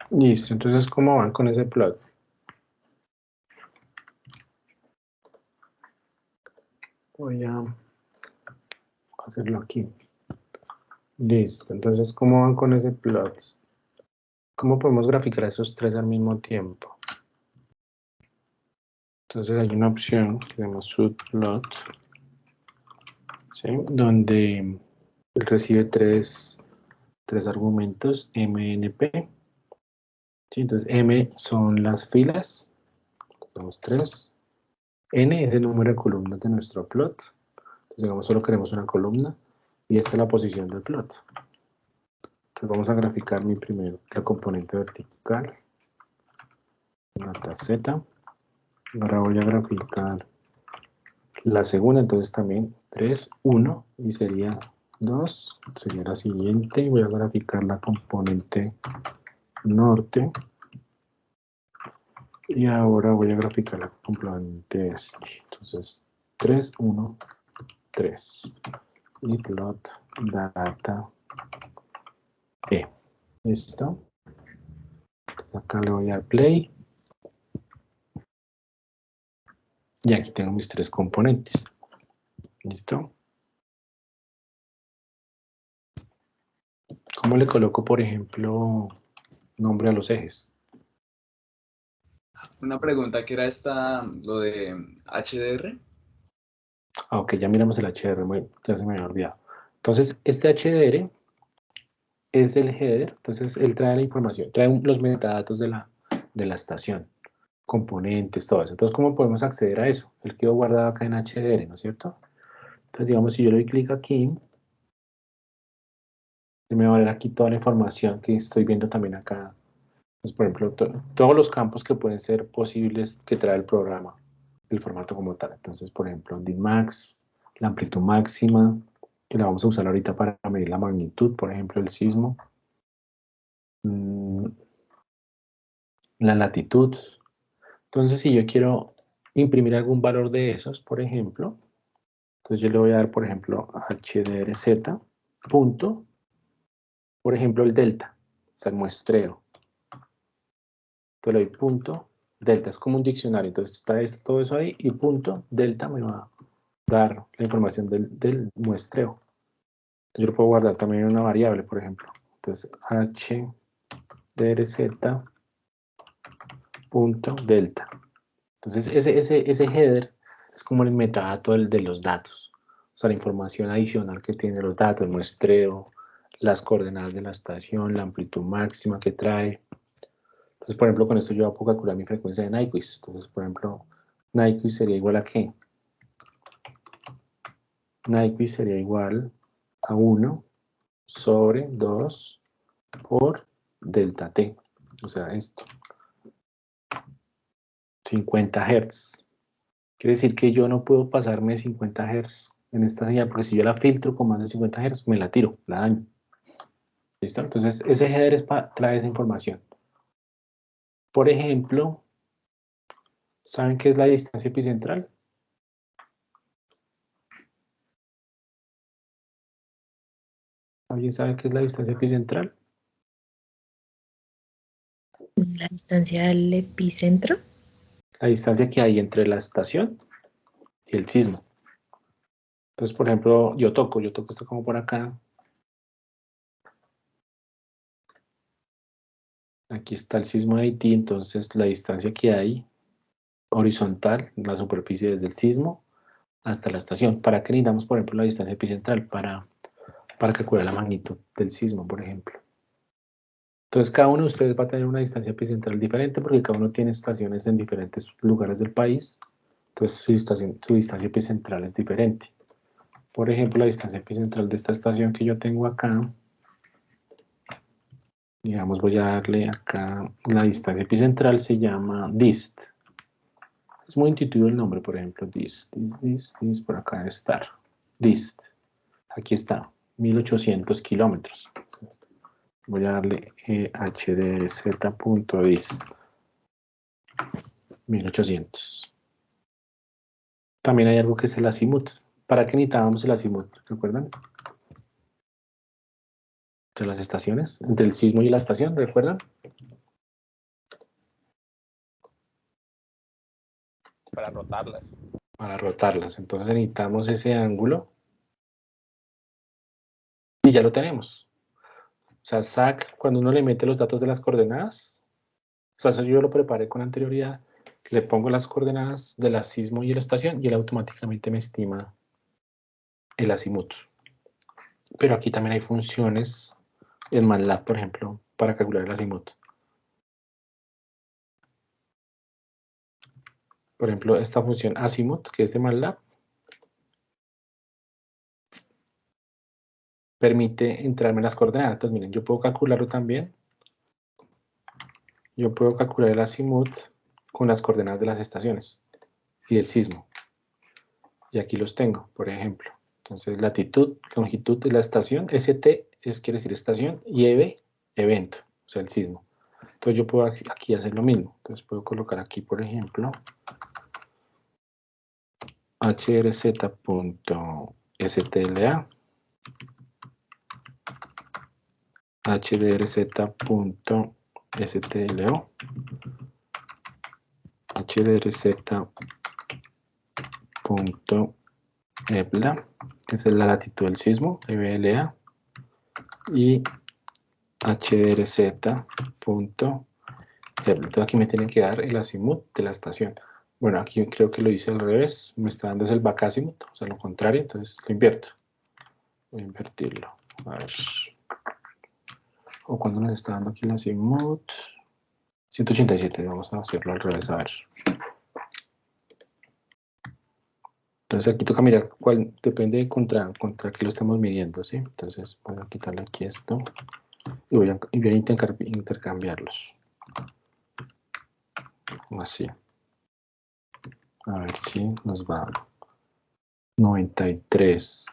Listo, entonces, ¿cómo van con ese plot? Voy a hacerlo aquí. Listo, entonces, ¿cómo van con ese plot? ¿Cómo podemos graficar esos tres al mismo tiempo? Entonces hay una opción que se llama subplot, ¿sí? Donde él recibe tres argumentos, MNP. ¿Sí? Entonces M son las filas, tenemos tres. N es el número de columnas de nuestro plot. Entonces, digamos, solo queremos una columna y esta es la posición del plot. Entonces vamos a graficar la componente vertical, nota Z. Ahora voy a graficar la segunda, entonces también 3, 1 y sería 2, sería la siguiente. Voy a graficar la componente norte y ahora voy a graficar la componente este. Entonces 3, 1, 3 y plot data E. ¿Listo? Acá le voy a play. Y aquí tengo mis tres componentes. ¿Listo? ¿Cómo le coloco, por ejemplo, nombre a los ejes? Una pregunta que era lo de HDR. Ok, ya miramos el HDR, ya se me había olvidado. Entonces, este HDR es el header, entonces él trae la información, trae los metadatos de la estación, componentes, todo eso. Entonces, ¿cómo podemos acceder a eso? Él quedó guardado acá en HDR, ¿no es cierto? Entonces, digamos, si yo le doy clic aquí, me va a dar aquí toda la información que estoy viendo también acá. Pues, por ejemplo, todos los campos que pueden ser posibles que trae el programa, el formato como tal. Entonces, por ejemplo, Dimax, la amplitud máxima, que la vamos a usar ahorita para medir la magnitud, por ejemplo, el sismo. La latitud. Entonces, si yo quiero imprimir algún valor de esos, por ejemplo, entonces yo le voy a dar, por ejemplo, HDRZ, punto, por ejemplo, el delta, o sea, el muestreo. Entonces le doy punto delta, es como un diccionario, entonces está todo eso ahí y punto, delta me va a dar la información del muestreo. Yo lo puedo guardar también en una variable, por ejemplo. Entonces, hdrz.delta. Entonces, ese header es como el metadato de los datos. O sea, la información adicional que tiene los datos, el muestreo, las coordenadas de la estación, la amplitud máxima que trae. Entonces, por ejemplo, con esto yo puedo calcular mi frecuencia de Nyquist. Entonces, por ejemplo, Nyquist sería igual a ¿qué? Nyquist sería igual a 1 sobre 2 por delta t. O sea, esto. 50 Hz. Quiere decir que yo no puedo pasarme de 50 Hz en esta señal, porque si yo la filtro con más de 50 Hz, me la tiro, la daño. ¿Listo? Entonces, ese header trae esa información. Por ejemplo, ¿saben qué es la distancia epicentral? ¿Alguien sabe qué es la distancia epicentral? La distancia del epicentro. La distancia que hay entre la estación y el sismo. Entonces, por ejemplo, yo toco esto como por acá. Aquí está el sismo de Haití, entonces la distancia que hay horizontal, la superficie desde el sismo hasta la estación. ¿Para qué necesitamos, por ejemplo, la distancia epicentral? Para calcular la magnitud del sismo, por ejemplo. Entonces, cada uno de ustedes va a tener una distancia epicentral diferente porque cada uno tiene estaciones en diferentes lugares del país. Entonces, su distancia epicentral es diferente. Por ejemplo, la distancia epicentral de esta estación que yo tengo acá, digamos, voy a darle acá, la distancia epicentral se llama dist. Es muy intuitivo el nombre, por ejemplo, dist, por acá debe estar. Dist. Aquí está, 1800 kilómetros. Voy a darle hdz.dist. 1800. También hay algo que es el azimut. ¿Para qué necesitábamos el azimut? ¿Recuerdan? Entre las estaciones, entre el sismo y la estación, ¿recuerdan? Para rotarlas. Para rotarlas. Entonces necesitamos ese ángulo. Y ya lo tenemos. O sea, SAC, cuando uno le mete los datos de las coordenadas, o sea, eso yo lo preparé con anterioridad, le pongo las coordenadas del sismo y la estación y él automáticamente me estima el azimut. Pero aquí también hay funciones en MATLAB, por ejemplo, para calcular el azimut. Por ejemplo, esta función azimut, que es de MATLAB, permite entrarme las coordenadas. Entonces, miren, yo puedo calcularlo también. Yo puedo calcular el azimut con las coordenadas de las estaciones y el sismo. Y aquí los tengo, por ejemplo. Entonces, latitud, longitud de la estación, ST quiere decir estación, y EV, evento, o sea, el sismo. Entonces, yo puedo aquí hacer lo mismo. Entonces, puedo colocar aquí, por ejemplo, hrz.stla, hdrz.stlo, hdrz.ebla, que es la latitud del sismo, EBLA, y hdrz.ebla. Entonces aquí me tienen que dar el azimut de la estación. Bueno, aquí creo que lo hice al revés, me está dando el backazimut, o sea, lo contrario, entonces lo invierto. Voy a invertirlo. A ver. O cuando nos está dando aquí el azimut. 187, vamos a hacerlo al revés, a ver. Entonces aquí toca mirar cuál, depende de contra qué lo estamos midiendo, ¿sí? Entonces voy a quitarle aquí esto y voy a intercambiarlos. Así. A ver si nos va 93.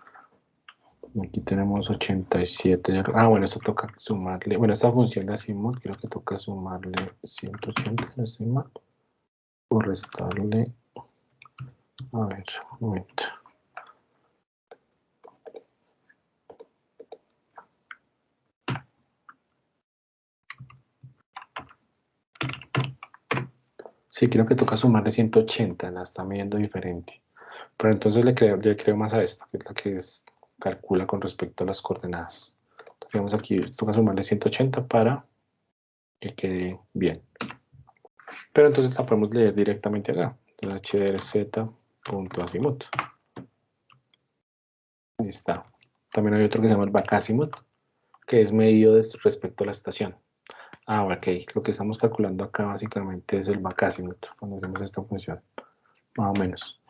Aquí tenemos 87. Ah, bueno, esto toca sumarle. Bueno, esta función de azimut creo que toca sumarle 180, no estoy mal. O restarle. A ver, un momento. Sí, creo que toca sumarle 180, la está midiendo diferente. Pero entonces le creo más a esta, que es la que calcula con respecto a las coordenadas. Entonces, digamos aquí, toca sumarle 180 para que quede bien. Pero entonces la podemos leer directamente acá. hrz.azimut. Ahí está. También hay otro que se llama el backazimut, que es medido respecto a la estación. Ah, ok. Lo que estamos calculando acá básicamente es el backazimut, cuando hacemos esta función. Más o menos.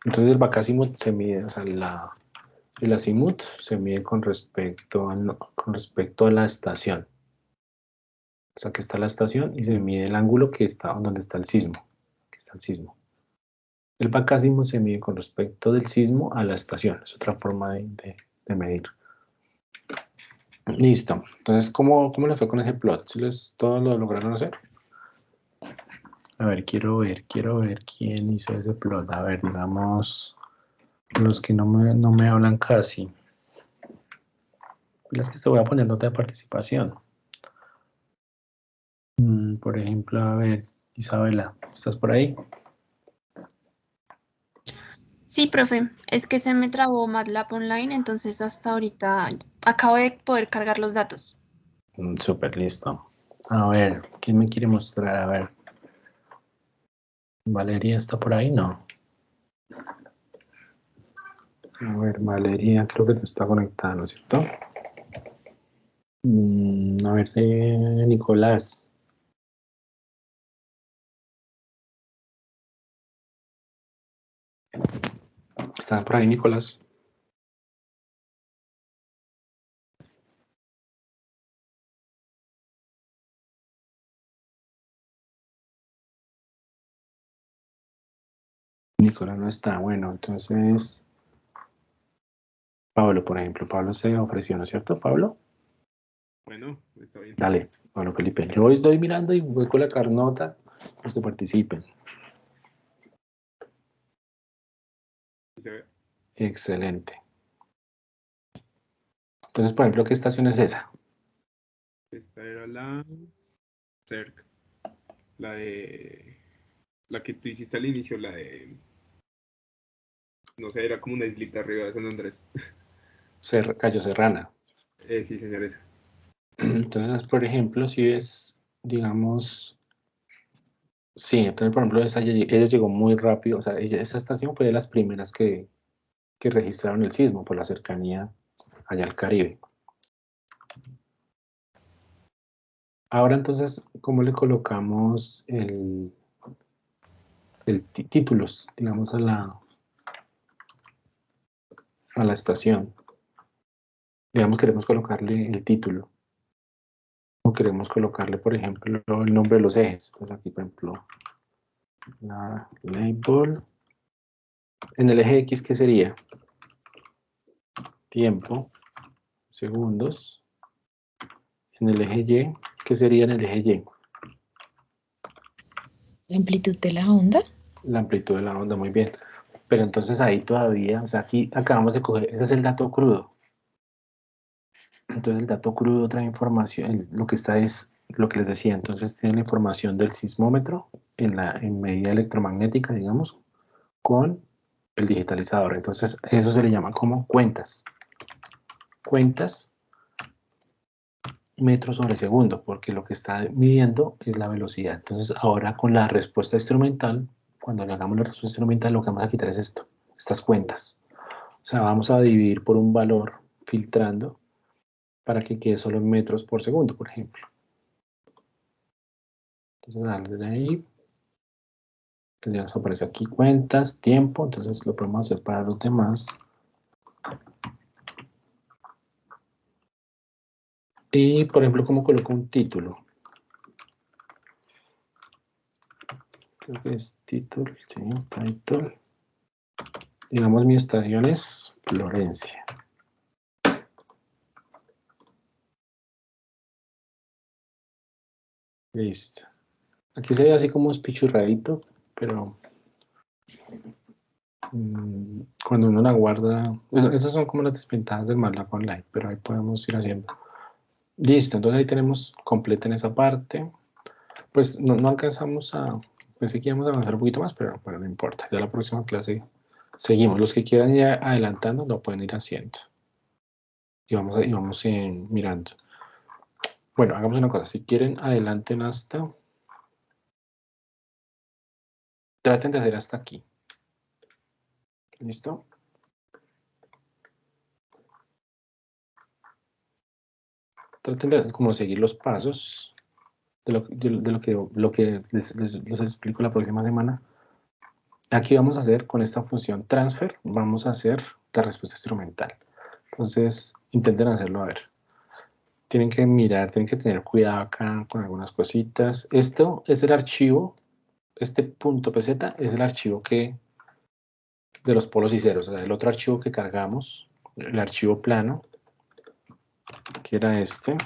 Entonces el backazimut se mide, o sea, el azimut se mide con respecto a la estación. O sea, que está la estación y se mide el ángulo que está donde está el sismo. Que está el sismo. El backazimut se mide con respecto del sismo a la estación. Es otra forma de medir. Listo. Entonces, ¿cómo le fue con ese plot? ¿Si todos lo lograron hacer? A ver, quiero ver quién hizo ese plot. A ver, digamos, los que no me hablan casi. Las que te voy a poner nota de participación. Por ejemplo, a ver, Isabela, ¿estás por ahí? Sí, profe, es que se me trabó MATLAB Online, entonces hasta ahorita acabo de poder cargar los datos. Súper, listo. A ver, ¿quién me quiere mostrar? A ver. ¿Valeria está por ahí? No. A ver, Valeria, creo que no está conectada, ¿no es cierto? A ver, Nicolás. ¿Estás por ahí, Nicolás? Nicolás no está. Bueno, entonces... Pablo, por ejemplo. Pablo se ofreció, ¿no es cierto, Pablo? Bueno, está bien. Dale, Pablo Felipe. Yo estoy mirando y voy con la carnota para que participen. ¿Sí se ve? Excelente. Entonces, por ejemplo, ¿qué estación es esa? Esta era la CERC. La que tú hiciste al inicio, la de... No sé, era como una islita arriba de San Andrés. Cayo Serrana. Sí, señor, esa. Entonces, por ejemplo, si ves, digamos... Sí, entonces, por ejemplo, ella llegó muy rápido. O sea, esa estación fue de las primeras que registraron el sismo por la cercanía allá al Caribe. Ahora, entonces, ¿cómo le colocamos títulos, digamos, a la estación? Digamos, queremos colocarle el título. O queremos colocarle, por ejemplo, el nombre de los ejes. Entonces, aquí, por ejemplo, la label. En el eje X, ¿qué sería? Tiempo, segundos. En el eje Y, ¿qué sería en el eje Y? ¿La amplitud de la onda? La amplitud de la onda, muy bien. Pero entonces ahí todavía, o sea, aquí acabamos de coger, ese es el dato crudo. Entonces el dato crudo trae información, lo que está es lo que les decía, entonces tiene la información del sismómetro en medida electromagnética, digamos, con el digitalizador. Entonces eso se le llama como cuentas. Cuentas metros sobre segundo, porque lo que está midiendo es la velocidad. Entonces ahora con la respuesta instrumental, cuando le hagamos la respuesta instrumental, lo que vamos a quitar es esto, estas cuentas. O sea, vamos a dividir por un valor filtrando para que quede solo en metros por segundo, por ejemplo. Entonces, darle de ahí. Entonces ya nos aparece aquí cuentas, tiempo. Entonces lo podemos hacer para los demás. Y, por ejemplo, ¿cómo coloco un título? Creo que es título, sí, title. Digamos, mi estación es Florencia. Listo. Aquí se ve así como espichurradito, pero cuando uno la guarda, esas son como las desventajas del MATLAB Online, pero ahí podemos ir haciendo. Listo, entonces ahí tenemos completa en esa parte. Pues no alcanzamos a... Pensé que íbamos a avanzar un poquito más, pero no importa. Ya la próxima clase seguimos. Los que quieran ir adelantando lo pueden ir haciendo. Y vamos mirando. Bueno, hagamos una cosa. Si quieren, adelanten hasta... Traten de hacer hasta aquí. ¿Listo? Traten de hacer como seguir los pasos de lo que les explico la próxima semana. Aquí vamos a hacer con esta función transfer, vamos a hacer la respuesta instrumental. Entonces, intenten hacerlo a ver. Tienen que mirar, tienen que tener cuidado acá con algunas cositas. Esto es el archivo, este .pz es el archivo de los polos y ceros. O sea, el otro archivo que cargamos, el archivo plano, que era este.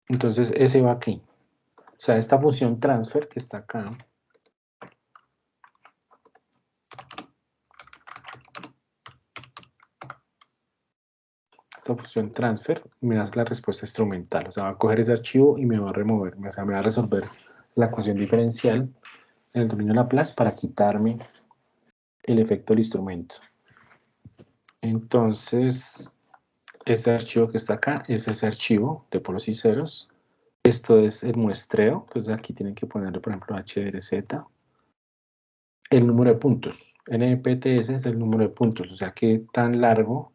Entonces, ese va aquí. O sea, esta función transfer que está acá. Esta función transfer me da la respuesta instrumental. O sea, va a coger ese archivo y me va a remover. O sea, me va a resolver la ecuación diferencial en el dominio de Laplace para quitarme el efecto del instrumento. Entonces, este archivo que está acá es ese archivo de polos y ceros. Esto es el muestreo. Entonces aquí tienen que ponerle, por ejemplo, HRZ. El número de puntos. NPTS es el número de puntos. O sea, qué tan largo.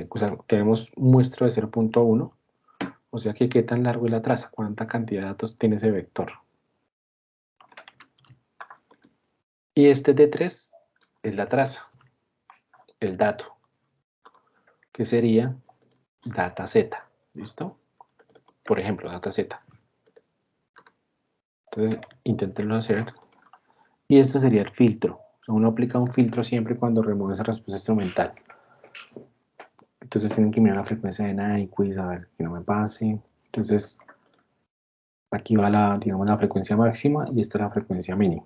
O sea, tenemos muestra de 0.1. O sea, que qué tan largo es la traza. Cuánta cantidad de datos tiene ese vector. Y este D3 es la traza. El dato. Que sería data Z. ¿Listo? Por ejemplo, data Z. Entonces, inténtenlo hacer. Y este sería el filtro. Uno aplica un filtro siempre cuando remueve esa respuesta instrumental. Entonces tienen que mirar la frecuencia de Nyquist, a ver que no me pase. Entonces, aquí va digamos, la frecuencia máxima y esta es la frecuencia mínima.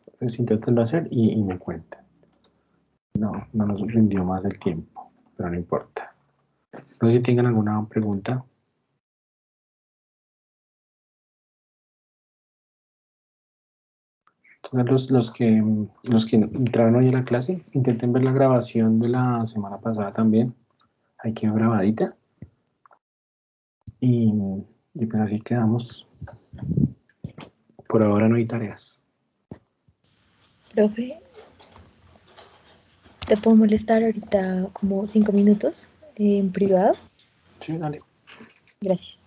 Entonces, inténtenlo hacer y me cuentan. No nos rindió más el tiempo, pero no importa. No sé si tengan alguna pregunta. Entonces, los que entraron hoy a la clase, intenten ver la grabación de la semana pasada también. Ahí quedó grabadita. Y pues así quedamos. Por ahora no hay tareas. Profe, ¿te puedo molestar ahorita como 5 minutos en privado? Sí, dale. Gracias.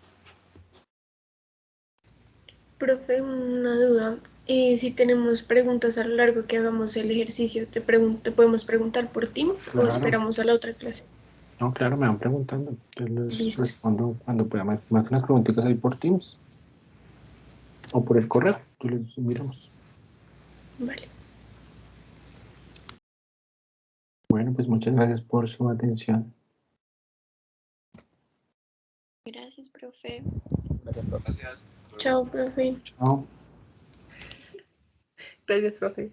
Profe, una duda. Si tenemos preguntas a lo largo que hagamos el ejercicio, ¿te podemos preguntar por Teams o Claro. esperamos a la otra clase? No, claro, me van preguntando. Yo les Listo. respondo cuando pueda. Me hacen unas preguntitas ahí por Teams. O por el correo. Tú les miramos. Vale. Bueno, pues muchas gracias por su atención. Gracias, profe. Chao, profe. Chao. Gracias, profe.